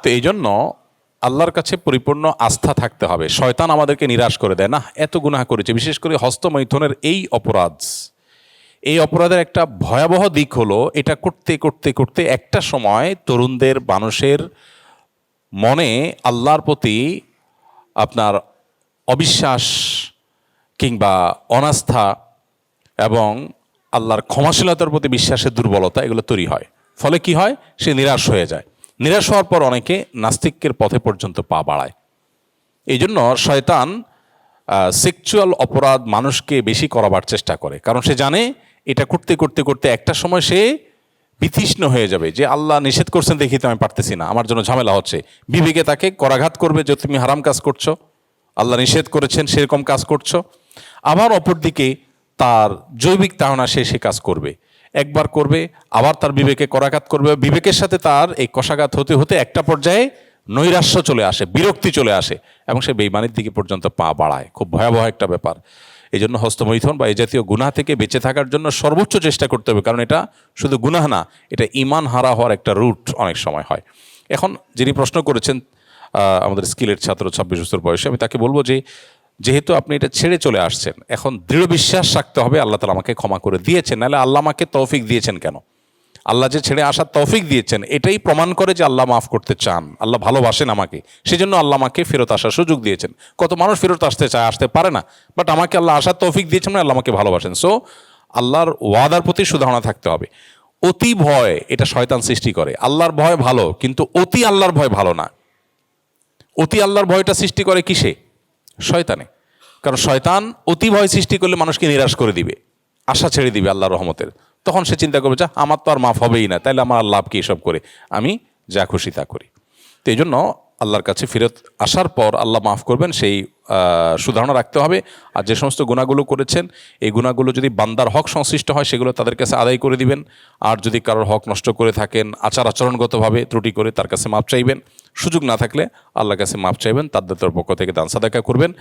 তো এই জন্য আল্লাহর কাছে পরিপূর্ণ আস্থা থাকতে হবে। শয়তান আমাদেরকে নিরাশ করে দেয় না, এত গুনাহ করেছে। বিশেষ করে হস্তমৈথুনের এই অপরাধের একটা ভয়াবহ দিক হলো, এটা করতে করতে করতে একটা সময় তরুণদের, মানুষের মনে আল্লাহর প্রতি আপনার অবিশ্বাস কিংবা অনাস্থা এবং আল্লাহর ক্ষমাশীলতার প্রতি বিশ্বাসের দুর্বলতা, এগুলো তৈরি হয়। ফলে কি হয়? সে নিরাশ হয়ে যায়। নিরাশ হওয়ার পর অনেকে নাস্তিকের পথে পর্যন্ত পা বাড়ায়। এই জন্য শয়তান সেক্সুয়াল অপরাধ মানুষকে বেশি করাবার চেষ্টা করে, কারণ সে জানে এটা করতে করতে করতে একটা সময় সে বিতৃষ্ণ হয়ে যাবে, যে আল্লাহ নিষেধ করছেন দেখি তো আমি পারতেছি না, আমার জন্য ঝামেলা হচ্ছে। বিবেকে তাকে করাঘাত করবে যে তুমি হারাম কাজ করছো, আল্লাহ নিষেধ করেছেন সেরকম কাজ করছো। আবার অপরদিকে তার জৈবিক তাড়না সে কাজ করবে, একবার করবে, আবার তার বিবেকে করাঘাত করবে। বিবেকের সাথে তার এই কষাঘাত হতে হতে একটা পর্যায়ে নৈরাশ্য চলে আসে, বিরক্তি চলে আসে এবং সে বেঈমানির দিকে পর্যন্ত পা বাড়ায়। খুব ভয়াবহ একটা ব্যাপার। এই জন্য হস্তমৈথুন বা এই জাতীয় গুনাহ থেকে বেঁচে থাকার জন্য সর্বোচ্চ চেষ্টা করতে হবে, কারণ এটা শুধু গুনাহ না, এটা ঈমান হারা হওয়ার একটা রুট অনেক সময় হয়। এখন যিনি প্রশ্ন করেছেন আমাদের স্কিলের ছাত্র, 26 বছর বয়সে, আমি তাকে বলবো যে যেহেতু আপনি এটা ছেড়ে চলে আসছেন, এখন দৃঢ় বিশ্বাস রাখতে হবে আল্লাহ তাআলা আমাকে ক্ষমা করে দিয়েছেন। নাহলে আল্লাহ আমাকে তৌফিক দিয়েছেন কেন? আল্লাহ যে ছেড়ে আসার তৌফিক দিয়েছেন, এটাই প্রমাণ করে যে আল্লাহ মাফ করতে চান, আল্লাহ ভালোবাসেন আমাকে। সেজন্য আল্লাহ আমাকে ফেরত আসার সুযোগ দিয়েছেন। কত মানুষ ফেরত আসতে চায়, আসতে পারে না, বাট আমাকে আল্লাহ আসার তৌফিক দিয়েছেন, মানে আল্লাহ আমাকে ভালোবাসেন। সো আল্লাহর ওয়াদার প্রতি সুধারণা থাকতে হবে। অতি ভয় এটা শয়তান সৃষ্টি করে। আল্লাহর ভয় ভালো, কিন্তু অতি আল্লাহর ভয় ভালো না। অতি আল্লাহর ভয়টা সৃষ্টি করে কিসে? শয়তানে। কারণ শয়তান অতি ভয় সৃষ্টি করলে মানুষকে নিরাশ করে দিবে, আশা ছেড়ে দিবে আল্লাহর রহমতের। তখন সে চিন্তা করবে, যা আমার তো আর মাফ হবেই না, তাইলে আমার লাভ কি এসব করে, আমি যা খুশি তা করি। তো এই জন্য আল্লাহর কাছে ফেরত আসার পর আল্লাহ মাফ করবেন, সেই সুধারণা রাখতে হবে। আর যে সমস্ত গুনাহগুলো করেছেন, এই গুনাহগুলো যদি বান্দার হক সংশ্লিষ্ট হয়, সেগুলো তাদের কাছে আদায় করে দিবেন। আর যদি কারোর হক নষ্ট করে থাকেন, আচরণগতভাবে ত্রুটি করে, তার কাছে মাপ চাইবেন। সুযোগ না থাকলে আল্লাহর কাছে মাপ চাইবেন, তাদের পক্ষ থেকে দান সাদাকা করবেন।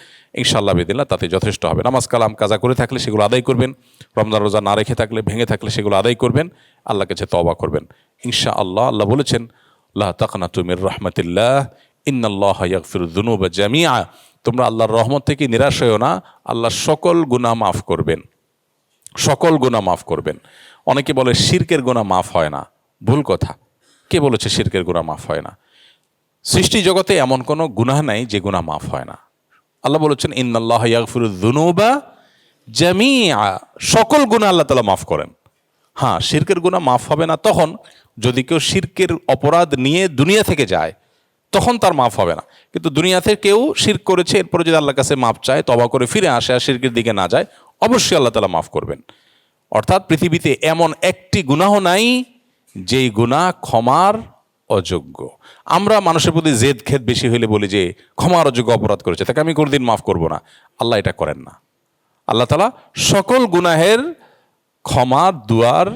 ইনশাআল্লাহ বিদিল্লাহ তাতে যথেষ্ট হবে। নামাজ কালাম কাজা করে থাকলে সেগুলো আদায় করবেন। রমজান রোজা না রেখে থাকলে, ভেঙে থাকলে সেগুলো আদায় করবেন। আল্লাহর কাছে তওবা করবেন। ইনশাআল্লাহ। আল্লাহ বলেছেন, লা তাকনাতু মির রাহমাতিল্লাহ ইন্নাল্লাহা ইয়াগফিরুয যুনুবা জামিআ, তোমরা আল্লাহর রহমত থেকে নিরাশ হও না, আল্লাহ সকল গুনাহ মাফ করবেন, সকল গুনাহ মাফ করবেন। অনেকে বলে শিরকের গুনাহ মাফ হয় না, ভুল কথা। কে বলেছে শিরকের গুনাহ মাফ হয় না? সৃষ্টি জগতে এমন কোনো গুনাহ নাই যে গুনাহ মাফ হয় না। আল্লাহ বলেছেন ইন্নাল্লাহা ইয়াগফিরুয যুনুবা জামিআ, সকল গুনাহ আল্লাহ তাআলা মাফ করেন। হ্যাঁ, শিরকের গুনাহ মাফ হবে না তখন যদি কেউ শিরকের অপরাধ নিয়ে দুনিয়া থেকে যায়, তখন তার মাফ হবে না। কিন্তু দুনিয়াতে কেউ শিরক করেছে, এরপরে যদি আল্লাহর কাছে মাফ চায়, তওবা করে ফিরে আসে, আর শিরকের দিকে না যায়, অবশ্যই আল্লাহ তাআলা মাফ করবেন। অর্থাৎ পৃথিবীতে এমন একটি গুনাহ নাই যেই গুনাহ ক্ষমার অযোগ্য। আমরা মানুষের প্রতি জেদ খেদ বেশি হইলে বলি যে ক্ষমার অযোগ্য অপরাধ করেছে, তাকে আমি কোনোদিন মাফ করব না। আল্লাহ এটা করেন না। আল্লাহ তাআলা সকল গুনাহের ক্ষমার দুয়ার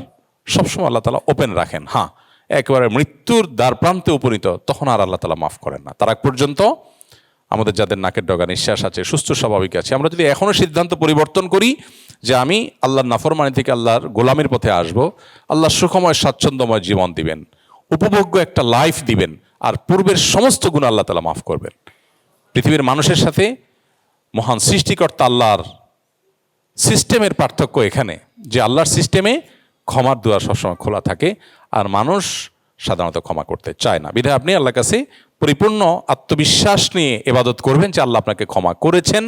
সবসময় আল্লাহ তাআলা ওপেন রাখেন। হ্যাঁ, একেবারে মৃত্যুর দ্বার প্রান্তে উপনীত, তখন আর আল্লাহ তাআলা মাফ করেন না। তার আগ পর্যন্ত আমাদের যাদের নাকের ডগা নিঃশ্বাস আছে, সুস্থ স্বাভাবিক আছে, আমরা যদি এখনও সিদ্ধান্ত পরিবর্তন করি যে আমি আল্লাহর নাফরমানি থেকে আল্লাহর গোলামির পথে আসব, আল্লাহ সুখময় স্বাচ্ছন্দ্যময় জীবন দিবেন, উপভোগ্য একটা লাইফ দিবেন, আর পূর্বের সমস্ত গুনাহ আল্লাহ তাআলা মাফ করবেন। পৃথিবীর মানুষের সাথে মহান সৃষ্টিকর্তা আল্লাহর সিস্টেমের পার্থক্য এখানে যে আল্লাহর সিস্টেমে ক্ষমার দুয়ার সবসময় খোলা থাকে, আর মানুষ সাধারণত ক্ষমা করতে চায় না। বিধায় আপনি আল্লাহর কাছে পরিপূর্ণ আত্মবিশ্বাস নিয়ে ইবাদত করবেন যে আল্লাহ আপনাকে ক্ষমা করেছেন,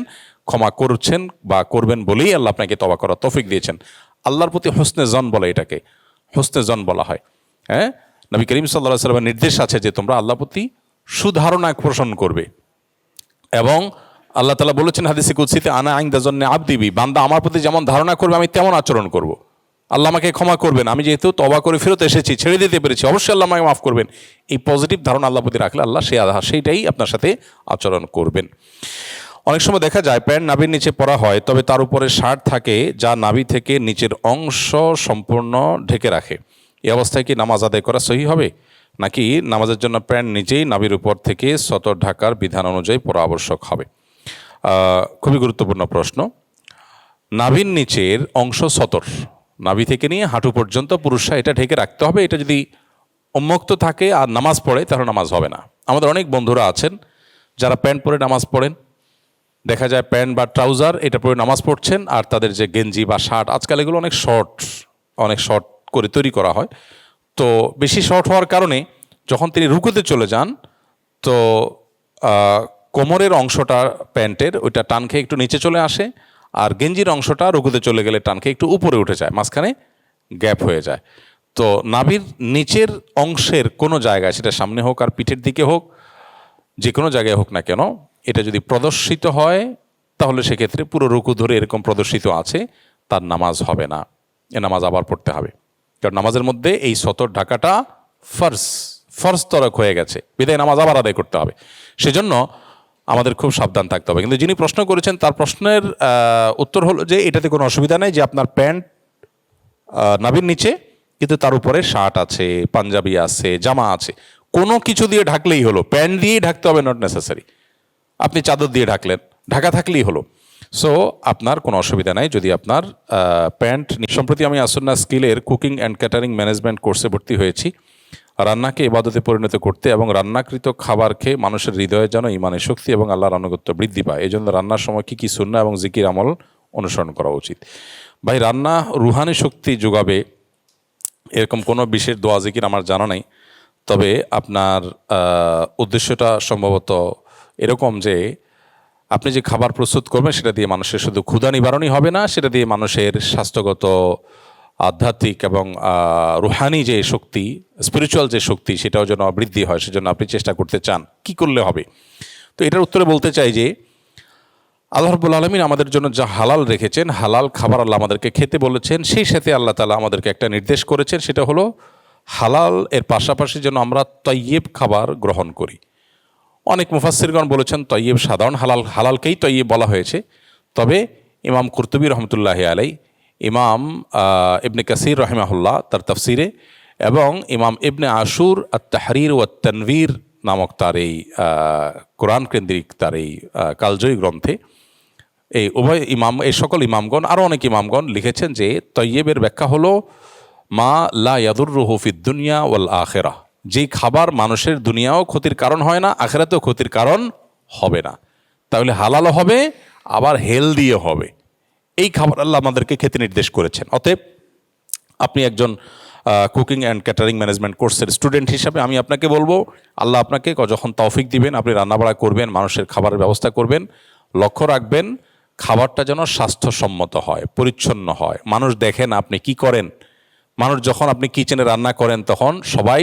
ক্ষমা করছেন বা করবেন বলেই আল্লাহ আপনাকে তওবা করার তৌফিক দিয়েছেন। আল্লাহর প্রতি হোসনে জন বলে, এটাকে হোসনে জন বলা হয়। হ্যাঁ, নবী করিম সাল্লাল্লাহু আলাইহি ওয়াসাল্লামের নির্দেশ আছে যে তোমরা আল্লাহর প্রতি সুধারণা পোষণ করবে, এবং আল্লাহ তাআলা বলেছেন হাদিসে কুদসিতে, আনা ইনদা যন্নি আবদি বি, বান্দা আমার প্রতি যেমন ধারণা করবে আমি তেমন আচরণ করব। আল্লাহ আমাকে ক্ষমা করবেন, আমি যেহেতু তওবা করে ফেরত এসেছি, ছেড়ে দিতে পেরেছি, অবশ্যই আল্লাহ আমাকে মাফ করবেন। এই পজিটিভ ধারণা আল্লাহর প্রতি রাখলে আল্লাহ সেইটাই আপনার সাথে আচরণ করবেন। অনেক সময় দেখা যায় প্যান্ট নাভির নিচে পরা হয়, তবে তার উপরে শার্ট থাকে যা নাভি থেকে নিচের অংশ সম্পূর্ণ ঢেকে রাখে। এই অবস্থায় কি নামাজ আদায় করা সহি হবে, নাকি নামাজের জন্য প্যান্ট নিজেই নাভির উপর থেকে সতর ঢাকার বিধান অনুযায়ী পরা আবশ্যক হবে? খুবই গুরুত্বপূর্ণ প্রশ্ন। নাভির নিচের অংশ সতর, নাভি থেকে নিয়ে হাঁটু পর্যন্ত পুরুষরা এটা ঢেকে রাখতে হবে। এটা যদি উন্মুক্ত থাকে আর নামাজ পড়ে তাহলে নামাজ হবে না। আমাদের অনেক বন্ধুরা আছেন যারা প্যান্ট পরে নামাজ পড়েন, দেখা যায় প্যান্ট বা ট্রাউজার এটা পরে নামাজ পড়ছেন, আর তাদের যে গেঞ্জি বা শার্ট, আজকাল এগুলো অনেক শর্ট করে তৈরি করা হয়। তো বেশি শর্ট হওয়ার কারণে যখন তিনি রুকুতে চলে যান, তো কোমরের অংশটা প্যান্টের ওইটা টান খেয়ে একটু নিচে চলে আসে, আর গেঞ্জির অংশটা রুকুতে চলে গেলে টান খেয়ে একটু উপরে উঠে যায়, মাঝখানে গ্যাপ হয়ে যায়। তো নাভির নিচের অংশের কোনো জায়গায়, সেটা সামনে হোক আর পিঠের দিকে হোক, যে কোনো জায়গায় হোক না কেন, এটা যদি প্রদর্শিত হয় তাহলে সেক্ষেত্রে পুরো রুকু ধরে এরকম প্রদর্শিত আছে, তার নামাজ হবে না, এ নামাজ আবার পড়তে হবে। কারণ নামাজের মধ্যে এই সতর ঢাকাটা ফরজ তরক হয়ে গেছে, বিদায় নামাজ আবার আদায় করতে হবে। সেজন্য আমাদের খুব সাবধান থাকতে হবে। কিন্তু যিনি প্রশ্ন করেছেন তার প্রশ্নের উত্তর হলো যে এটাতে কোনো অসুবিধা নেই, যে আপনার প্যান্ট নাভির নিচে কিন্তু তার উপরে শার্ট আছে, পাঞ্জাবি আছে, জামা আছে, কোনো কিছু দিয়ে ঢাকলেই হলো। প্যান্ট দিয়েই ঢাকতে হবে নট নেসেসারি, আপনি চাদর দিয়ে ঢাকলেন, ঢাকা থাকলেই হলো। সো আপনার কোনো অসুবিধা নাই যদি আপনার প্যান্ট। সম্প্রতি আমি আসন্না স্কিলের কুকিং অ্যান্ড ক্যাটারিং ম্যানেজমেন্ট কোর্সে ভর্তি হয়েছি। রান্নাকে ইবাদতে পরিণত করতে এবং রান্নাকৃত খাবার খেয়ে মানুষের হৃদয়ে যেন ইমানের শক্তি এবং আল্লাহর আনুগত্য বৃদ্ধি পায়, এই জন্য রান্নার সময় কী কী সুন্নাহ এবং জিকির আমল অনুসরণ করা উচিত। ভাই, রান্না রুহানি শক্তি যোগাবে এরকম কোনো বিশেষ দোয়া জিকির আমার জানা নেই, তবে আপনার উদ্দেশ্যটা সম্ভবত এরকম যে আপনি যে খাবার প্রস্তুত করবেন সেটা দিয়ে মানুষের শুধু ক্ষুধা নিবারণই হবে না, সেটা দিয়ে মানুষের স্বাস্থ্যগত, আধ্যাত্মিক এবং রুহানি যে শক্তি, স্পিরিচুয়াল যে শক্তি, সেটাও যেন বৃদ্ধি হয়। সেজন্য আপনি চেষ্টা করতে চান, কি করলে হবে? তো এটার উত্তরে বলতে চাই যে আল্লাহ রাব্বুল আলামিন আমাদের জন্য যা হালাল রেখেছেন, হালাল খাবার আল্লাহ আমাদেরকে খেতে বলেছেন, সেই সাথে আল্লাহ তাআলা আমাদেরকে একটা নির্দেশ করেছেন, সেটা হলো হালাল এর পাশাপাশি যেন আমরা তয়্যিব খাবার গ্রহণ করি। অনেক মুফাসসিরগণ বলেছেন তয়্যিব সাধারণ হালালকেই তয়্যিব বলা হয়েছে, তবে ইমাম কুরতুবী রহমতুল্লাহি আলাইহি, ইমাম ইবনে কাসির রাহিমাহুল্লাহ তার তাফসিরে, এবং ইমাম ইবনে আশুর আত-তাহরির ওয়া তানভীর নামক তার এই কোরআন কেন্দ্রিক তার এই কালজয়ী গ্রন্থে এই উভয় ইমাম, এই সকল ইমামগণ, আরও অনেক ইমামগণ লিখেছেন যে তয়্যিবের ব্যাখ্যা হলো মা লা ইয়াদুররুহু ফিদ দুনিয়া ওয়াল আখিরাহ, যেই খাবার মানুষের দুনিয়াও ক্ষতির কারণ হয় না, আখিরাতেও ক্ষতির কারণ হবে না। তাহলে হালালও হবে, আবার হেলদিও হবে। এই খাবার আল্লাহ আমাদেরকে খেতে নির্দেশ করেছেন। অতএব আপনি একজন কুকিং অ্যান্ড ক্যাটারিং ম্যানেজমেন্ট কোর্সের স্টুডেন্ট হিসাবে আমি আপনাকে বলবো, আল্লাহ আপনাকে যখন তৌফিক দিবেন, আপনি রান্নাবাড়া করবেন, মানুষের খাবারের ব্যবস্থা করবেন, লক্ষ্য রাখবেন খাবারটা যেন স্বাস্থ্যসম্মত হয়, পরিচ্ছন্ন হয়, মানুষ দেখেন আপনি কি করেন। মানুষ যখন আপনি কিচেনে রান্না করেন তখন সবাই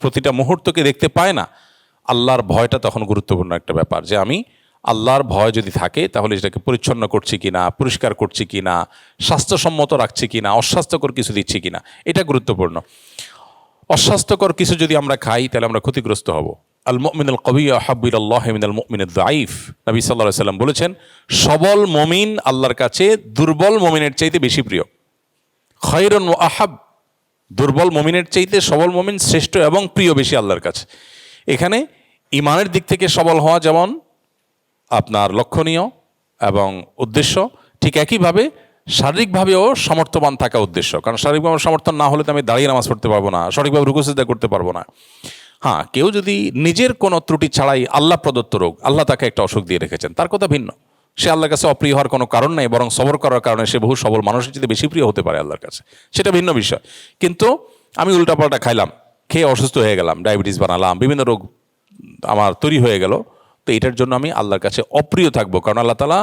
প্রতিটা মুহূর্তকে দেখতে পায় না। আল্লাহর ভয়টা তখন গুরুত্বপূর্ণ একটা ব্যাপার, যে আমি আল্লাহর ভয় যদি থাকে তাহলে এটাকে পরিচ্ছন্ন করছি কিনা, পরিষ্কার করছি কিনা, স্বাস্থ্যসম্মত রাখছি কিনা, অস্বাস্থ্যকর কিছু দিচ্ছি কিনা, এটা গুরুত্বপূর্ণ। অস্বাস্থ্যকর কিছু যদি আমরা খাই তাহলে আমরা ক্ষতিগ্রস্ত হব। আল মুমিনুল কবিয়্যু আহাব্বু ইলাল্লাহি মিনাল মুমিনিদ যায়ীফ, নবী সাল্লাল্লাহু আলাইহি সাল্লাম বলেছেন, সবল মুমিন আল্লাহর কাছে দুর্বল মুমিনের চাইতে বেশি প্রিয়। খায়রুন ওয়া আহাব, দুর্বল মুমিনের চাইতে সবল মুমিন শ্রেষ্ঠ এবং প্রিয় বেশি আল্লাহর কাছে। এখানে ইমানের দিক থেকে সবল হওয়া যেমন আপনার লক্ষণীয় এবং উদ্দেশ্য, ঠিক একইভাবে শারীরিকভাবেও সমর্থবান থাকা উদ্দেশ্য। কারণ শারীরিকভাবে সমর্থন না হলে তো আমি দাঁড়িয়ে নামাজ পড়তে পারবো না, সঠিকভাবে রুকু সিজদা করতে পারবো না। হ্যাঁ, কেউ যদি নিজের কোনো ত্রুটি ছাড়াই আল্লাহ প্রদত্ত রোগ, আল্লাহ তাকে একটা অসুখ দিয়ে রেখেছেন, তার কথা ভিন্ন। সে আল্লাহর কাছে অপ্রিয় হওয়ার কোনো কারণ নেই, বরং সবর করার কারণে সে বহু সবল মানুষের চেয়ে বেশি প্রিয় হতে পারে আল্লাহর কাছে, সেটা ভিন্ন বিষয়। কিন্তু আমি উল্টাপাল্টা খাইলাম, খেয়ে অসুস্থ হয়ে গেলাম, ডায়াবেটিস বানালাম, বিভিন্ন রোগ আমার তৈরি হয়ে গেল, তো এটার জন্য আমি আল্লাহর কাছে অপ্রিয় থাকবো। কারণ আল্লাহ তাআলা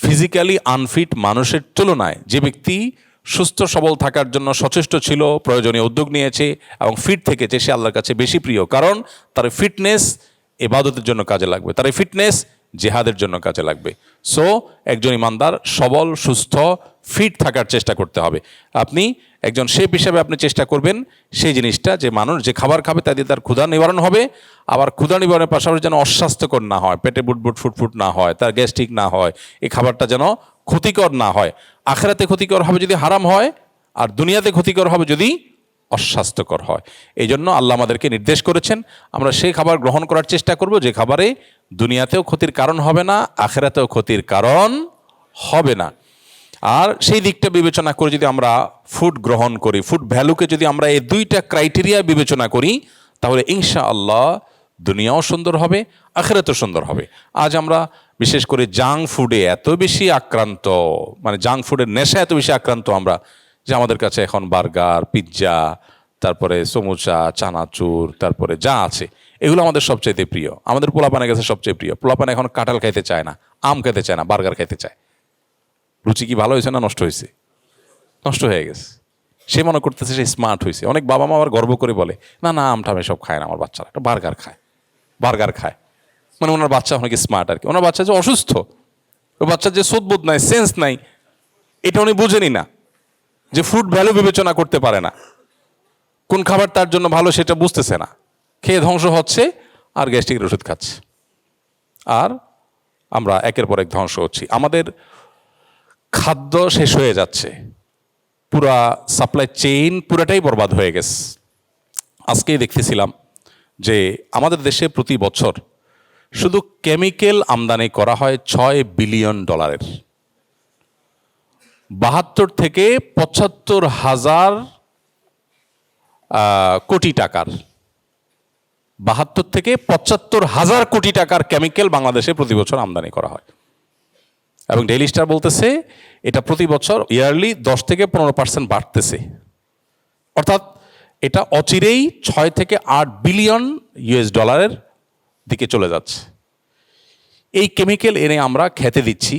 ফিজিক্যালি আনফিট মানুষের তুলনায় যে ব্যক্তি সুস্থ সবল থাকার জন্য সচেষ্ট ছিল, প্রয়োজনীয় উদ্যোগ নিয়েছে এবং ফিট থেকেছে, সে আল্লাহর কাছে বেশি প্রিয়। কারণ তার ফিটনেস ইবাদতের জন্য কাজে লাগবে, তার ফিটনেস জিহাদের জন্য কাজে লাগবে। সো একজন ইমানদার সবল, সুস্থ, ফিট থাকার চেষ্টা করতে হবে। আপনি একজন শেফ হিসাবে আপনি চেষ্টা করবেন সেই জিনিসটা, যে মানুষ যে খাবার খাবে তা দিয়ে তার ক্ষুধা নিবারণ হবে, আবার ক্ষুধা নিবারণের পাশাপাশি যেন অস্বাস্থ্যকর না হয়, পেটে বুটবুট ফুটফুট না হয়, তার গ্যাস্ট্রিক না হয়, এই খাবারটা যেন ক্ষতিকর না হয়। আখিরাতে ক্ষতিকর হবে যদি হারাম হয়, আর দুনিয়াতে ক্ষতিকর হবে যদি অস্বাস্থ্যকর হয়। এই জন্য আল্লাহ আমাদেরকে নির্দেশ করেছেন আমরা সেই খাবার গ্রহণ করার চেষ্টা করব যে খাবারে দুনিয়াতেও ক্ষতির কারণ হবে না, আখিরাতেও ক্ষতির কারণ হবে না। আর সেই দিকটা বিবেচনা করে যদি আমরা ফুড গ্রহণ করি, ফুড ভ্যালুকে যদি আমরা এই দুইটা ক্রাইটেরিয়া বিবেচনা করি, তাহলে ইনশাআল্লাহ দুনিয়াও সুন্দর হবে, আখিরাতও সুন্দর হবে। আজ আমরা বিশেষ করে জাঙ্ক ফুডে এত বেশি আক্রান্ত, মানে জাঙ্ক ফুডের নেশা এত বেশি আক্রান্ত আমরা, যে আমাদের কাছে এখন বার্গার, পিৎজা, তারপরে সমুচা, চানাচুর, তারপরে যা আছে এগুলো আমাদের সবচাইতে প্রিয়। আমাদের পোলাপানের কাছে সবচেয়ে প্রিয়। পোলাপান এখন কাঁঠাল খাইতে চায় না, আম খেতে চায় না, বার্গার খাইতে চায়। রুচি কি ভালো হয়েছে না নষ্ট হয়েছে? নষ্ট হয়ে গেছে। সে মনে করতেছে সে স্মার্ট হয়েছে। অনেক বাবা মা আবার গর্ব করে বলে, না না আমটা আমি সব খায় না, আমার বাচ্চারা একটা বার্গার খায়, বার্গার খায়। মানে ওনার বাচ্চা অনেক স্মার্ট আর কি। ওনার বাচ্চা যে অসুস্থ, ওই বাচ্চার যে সোদবোধ নাই, সেন্স নাই, এটা উনি বুঝেনি না, যে ফুড ভ্যালু বিবেচনা করতে পারে না, কোন খাবার তার জন্য ভালো সেটা বুঝতেছে না, খেয়ে ধ্বংস হচ্ছে আর গ্যাস্ট্রিকের ওষুধ খাচ্ছে। আর আমরা একের পর এক ধ্বংস হচ্ছি, আমাদের খাদ্য শেষ হয়ে যাচ্ছে, পুরা সাপ্লাই চেইন পুরাটাই বরবাদ হয়ে গেছে। আজকেই দেখতেছিলাম যে আমাদের দেশে প্রতি বছর শুধু কেমিক্যাল আমদানি করা হয় $6 বিলিয়ন, 72 থেকে 75 হাজার কোটি টাকার, 72 থেকে 75 হাজার কোটি টাকার কেমিক্যাল বাংলাদেশে প্রতি বছর আমদানি করা হয়। এবং ডেইলি স্টার বলতেছে এটা প্রতি বছর ইয়ারলি 10 থেকে 15% বাড়তেছে। অর্থাৎ এটা অচিরেই 6 থেকে 8 বিলিয়ন US ডলারের দিকে চলে যাচ্ছে। এই কেমিক্যাল এনে আমরা খেতে দিচ্ছি।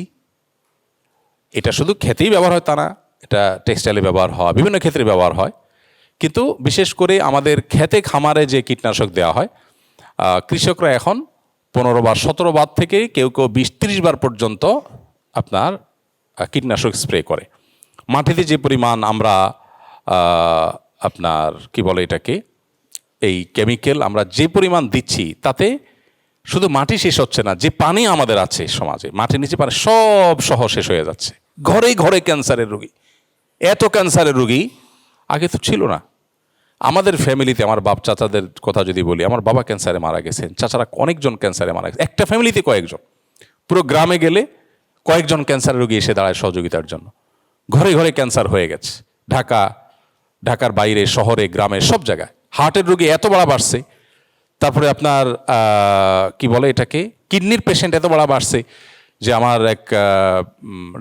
এটা শুধু খেতেই ব্যবহার হয় তা না, এটা টেক্সটাইলে ব্যবহার হয়, বিভিন্ন ক্ষেত্রে ব্যবহার হয়। কিন্তু বিশেষ করে আমাদের খেতে খামারে যে কীটনাশক দেওয়া হয়, কৃষকরা এখন 15 বার 17 বার থেকে কেউ কেউ 20-30 বার পর্যন্ত আপনার কীটনাশক স্প্রে করে। মাটিতে যে পরিমাণ আমরা আপনার কি বলে এটাকে, এই কেমিক্যাল আমরা যে পরিমাণ দিচ্ছি, তাতে শুধু মাটি শেষ হচ্ছে না, যে পানি আমাদের আছে সমাজে, মাটির নিচে পানি সব সহ শেষ হয়ে যাচ্ছে। ঘরে ঘরে ক্যান্সারের রোগী, এত ক্যান্সারের রোগী আগে তো ছিল না। আমাদের ফ্যামিলিতে আমার বাপ চাচাদের কথা যদি বলি, আমার বাবা ক্যান্সারে মারা গেছেন, চাচারা অনেকজন ক্যান্সারে মারা গেছে, একটা ফ্যামিলিতে কয়েকজন। পুরো গ্রামে গেলে কয়েকজন ক্যান্সারের রোগী এসে দাঁড়ায় সহযোগিতার জন্য। ঘরে ঘরে ক্যান্সার হয়ে গেছে। ঢাকা, ঢাকার বাইরে, শহরে, গ্রামে, সব জায়গায় হার্টের রোগী এত বাড়া বাড়ছে। তারপরে আপনার কি বলে এটাকে, কিডনির পেশেন্ট এত বাড়া বাড়ছে যে আমার এক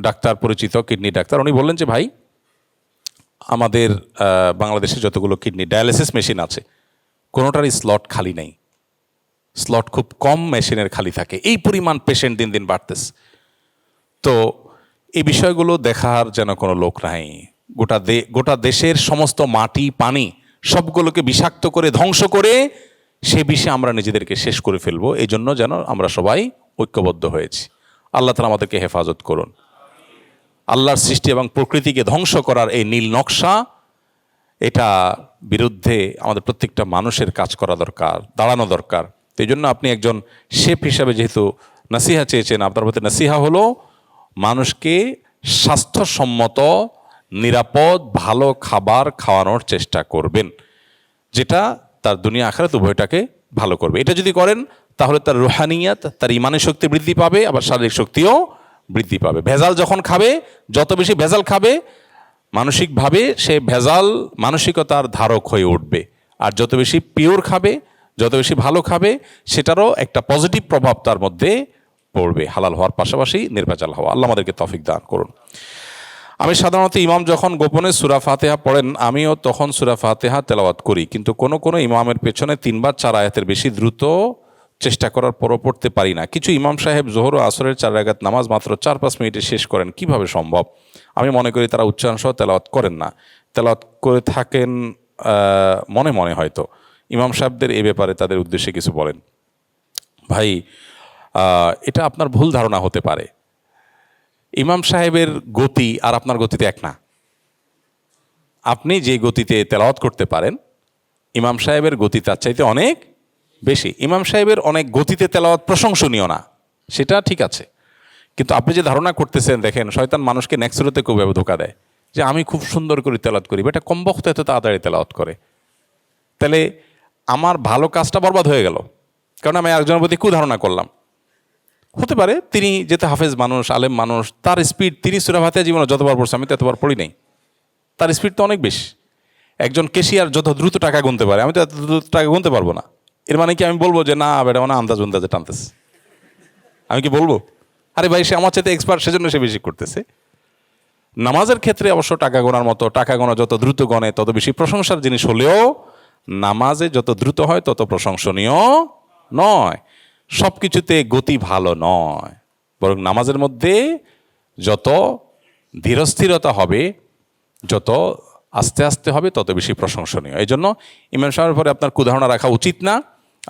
ডাক্তার পরিচিত, কিডনি ডাক্তার, উনি বললেন যে ভাই আমাদের বাংলাদেশে যতগুলো কিডনি ডায়ালিসিস মেশিন আছে কোনোটারই স্লট খালি নেই, স্লট খুব কম মেশিনের খালি থাকে, এই পরিমাণ পেশেন্ট দিন দিন বাড়তেছে। তো এই বিষয়গুলো দেখার যেন কোনো লোক নাই। গোটা দেশের সমস্ত মাটি পানি সবগুলোকে বিষাক্ত করে ধ্বংস করে সে বিষে আমরা নিজেদেরকে শেষ করে ফেলবো। এই জন্য যেন আমরা সবাই ঐক্যবদ্ধ হয়েছি। আল্লাহ তাআলা আমাদেরকে হেফাজত করুন। আল্লাহর সৃষ্টি এবং প্রকৃতিকে ধ্বংস করার এই নীল নকশা, এটা বিরুদ্ধে আমাদের প্রত্যেকটা মানুষের কাজ করা দরকার, দাঁড়ানো দরকার। তো এই জন্য আপনি একজন শেফ হিসাবে যেহেতু নাসিহা চেয়েছেন, আপনার প্রতি নাসিহা হলো মানুষকে স্বাস্থ্যসম্মত, নিরাপদ, ভালো খাবার খাওয়ানোর চেষ্টা করবেন, যেটা তার দুনিয়া আখিরাত উভয়টাকে ভালো করবে। এটা যদি করেন তাহলে তার রুহানিয়াত, তার ইমানের শক্তি বৃদ্ধি পাবে, আবার শারীরিক শক্তিও বৃদ্ধি পাবে। ভেজাল যখন খাবে, যত বেশি ভেজাল খাবে মানসিকভাবে সে ভেজাল মানসিকতার ধারক হয়ে উঠবে। আর যত বেশি পিওর খাবে, যত বেশি ভালো খাবে, সেটারও একটা পজিটিভ প্রভাব তার মধ্যে পড়বে, হালাল হওয়ার পাশাপাশি নির্ভেজাল হওয়া। আল্লাহ আমাদেরকে তৌফিক দান করুন। আমি সাধারণত ইমাম যখন গোপনে সূরা ফাতিহা পড়েন আমিও তখন সূরা ফাতিহা তেলাওয়াত করি, কিন্তু কোনো কোনো ইমামের পেছনে 3 বা 4 আয়াতের বেশি দ্রুত চেষ্টা করার পরও পড়তে পারি না। কিছু ইমাম সাহেব জোহর ও আসরের 4 রাকাত নামাজ মাত্র 4-5 মিনিটে শেষ করেন, কিভাবে সম্ভব? আমি মনে করি তারা উচ্চারণ সহ তেলাওয়াত করেন না, তেলাওয়াত করে থাকেন মনে মনে। হয়তো ইমাম সাহেবদের এ ব্যাপারে তাদের উদ্দেশ্যে কিছু বলেন। ভাই এটা আপনার ভুল ধারণা হতে পারে। ইমাম সাহেবের গতি আর আপনার গতিতে এক না। আপনি যে গতিতে তেলাওয়াত করতে পারেন ইমাম সাহেবের গতি তার চাইতে অনেক বেশি। ইমাম সাহেবের অনেক গতিতে তেলাওয়াত প্রশংসনীয় না, সেটা ঠিক আছে, কিন্তু আপনি যে ধারণা করতেছেন, দেখেন শয়তান মানুষকে নেক্সরতে খুব ধোঁকা দেয় যে আমি খুব সুন্দর করে তেলাওয়াত করি, এটা কম বক্ত এত তাড়াতাড়ি তেলাওয়াত করে, তাহলে আমার ভালো কাজটা বরবাদ হয়ে গেল, কারণ আমি একজনের প্রতি কুধারণা করলাম। হতে পারে তিনি যেতে হাফেজ মানুষ, আলেম মানুষ, তার স্পিড, তিনি সূরা ফাতিহা জীবনে যতবার পড়ছে, আমি তো এতবার পড়ি নাই, তার স্পিড তো অনেক বেশি। একজন কেশিয়ার যত দ্রুত টাকা গুনতে পারে, আমি তো এত দ্রুত টাকা গুনতে পারবো না। এর মানে কি আমি বলবো যে না বেটা মানে আন্দাজ আন্দাজে টানতেছে? আমি কি বলবো আরে ভাই সে আমার চাইতে এক্সপার্ট, সেজন্য সে বেশি করতেছে? নামাজের ক্ষেত্রে অবশ্য টাকা গোনার মতো, টাকা গোনা যত দ্রুত গণে তত বেশি প্রশংসার জিনিস হলেও নামাজে যত দ্রুত হয় তত প্রশংসনীয় নয়। সব কিছুতে গতি ভালো নয়, বরং নামাজের মধ্যে যত ধীরস্থিরতা হবে, যত আস্তে আস্তে হবে, তত বেশি প্রশংসনীয়। এই জন্য ইমাম সাহেবের পরে আপনার কুধারণা রাখা উচিত না।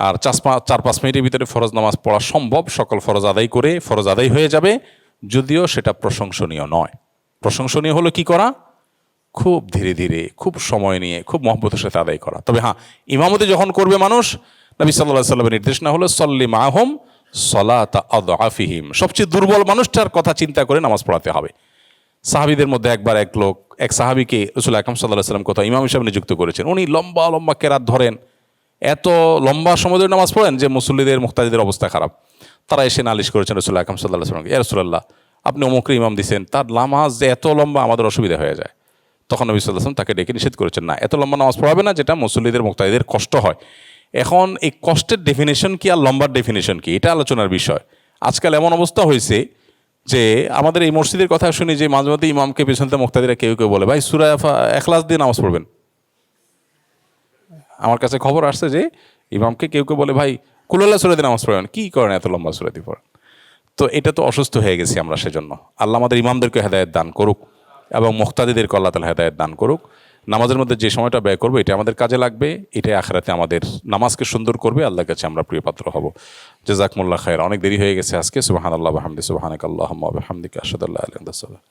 আর 4-5 মিনিটের ভিতরে ফরজ নামাজ পড়া সম্ভব, সকল ফরজ আদায় করে ফরজ আদায় হয়ে যাবে, যদিও সেটা প্রশংসনীয় নয়। প্রশংসনীয় হলো কি করা? খুব ধীরে ধীরে, খুব সময় নিয়ে, খুব মহব্বতের সাথে আদায় করা। তবে হ্যাঁ, ইমামতি যখন করবে মানুষ, নবী সাল্লাল্লাহু আলাইহি ওয়াসাল্লামের নির্দেশনা হলো সল্লি মাহুম সলাতা আদআফিহিম, সবচেয়ে দুর্বল মানুষটার কথা চিন্তা করে নামাজ পড়াতে হবে। সাহাবীদের মধ্যে একবার এক সাহাবীকে রাসূল আকরাম সাল্লাল্লাহু আলাইহি ওয়াসাল্লাম কোথাও ইমাম হিসেবে নিযুক্ত করেছেন। উনি লম্বা লম্বা কেরাত ধরেন, এত লম্বা সময় ধরে নামাজ পড়েন যে মুসল্লিদের, মুক্তাদিদের অবস্থা খারাপ। তারা এসে নালিশ করেছেন রাসূল আকরাম সাল্লাল্লাহু আলাইহি ওয়াসাল্লামকে, ইয়া রাসূলুল্লাহ আপনি অমুকরে ইমাম দিয়েছেন, তার নামাজ যে এত লম্বা আমাদের অসুবিধা হয়ে যায়। তখন নবী সাল্লাল্লাহু আলাইহি ওয়াসাল্লাম তাকে ডেকে নিষেধ করেছেন, না এত লম্বা নামাজ পড়াবে না যেটা মুসল্লিদের, মুক্তাদিদের কষ্ট হয়। এখন এই কষ্টের ডেফিনেশন কি আর লম্বার ডেফিনেশন কি, এটা আলোচনার বিষয়। আজকাল এমন অবস্থা হয়েছে যে আমাদের এই মসজিদের কথা শুনি যে মাঝে মধ্যে ইমামকে পেছনতে মুক্তাদিরা কেউ কেউ বলে ভাই সূরা ইখলাস দিয়ে নামাজ পড়বেন। আমার কাছে খবর আসছে যে ইমামকে কেউ কেউ বলে ভাই কুল আল্লাহ সূরা দিয়ে নামাজ পড়বেন, কি করেন এত লম্বা সূরা দিয়ে পড়েন? তো এটা তো অসুস্থ হয়ে গেছি আমরা। সেজন্য আল্লাহ আমাদের ইমামদেরকে হেদায়েত দান করুক এবং মুক্তাদিদেরকে আল্লাহ তাআলা হেদায়েত দান করুক। নামাজের মধ্যে যে সময়টা ব্যয় করবো এটা আমাদের কাজে লাগবে, এটাই আখিরাতে আমাদের নামাজকে সুন্দর করবে, আল্লাহর কাছে আমরা প্রিয় পাত্র হব। জাযাকুমুল্লাহ খায়র। অনেক দেরি হয়ে গেছে আজকে। সুবহানাল্লাহ ওয়া বিহামদিহি, সুবহানাকাল্লাহুম্মা ওয়া বিহামদিকা, আশহাদু আল্লা ইলাহা ইল্লা আনতা, আস্তাগফিরুকা।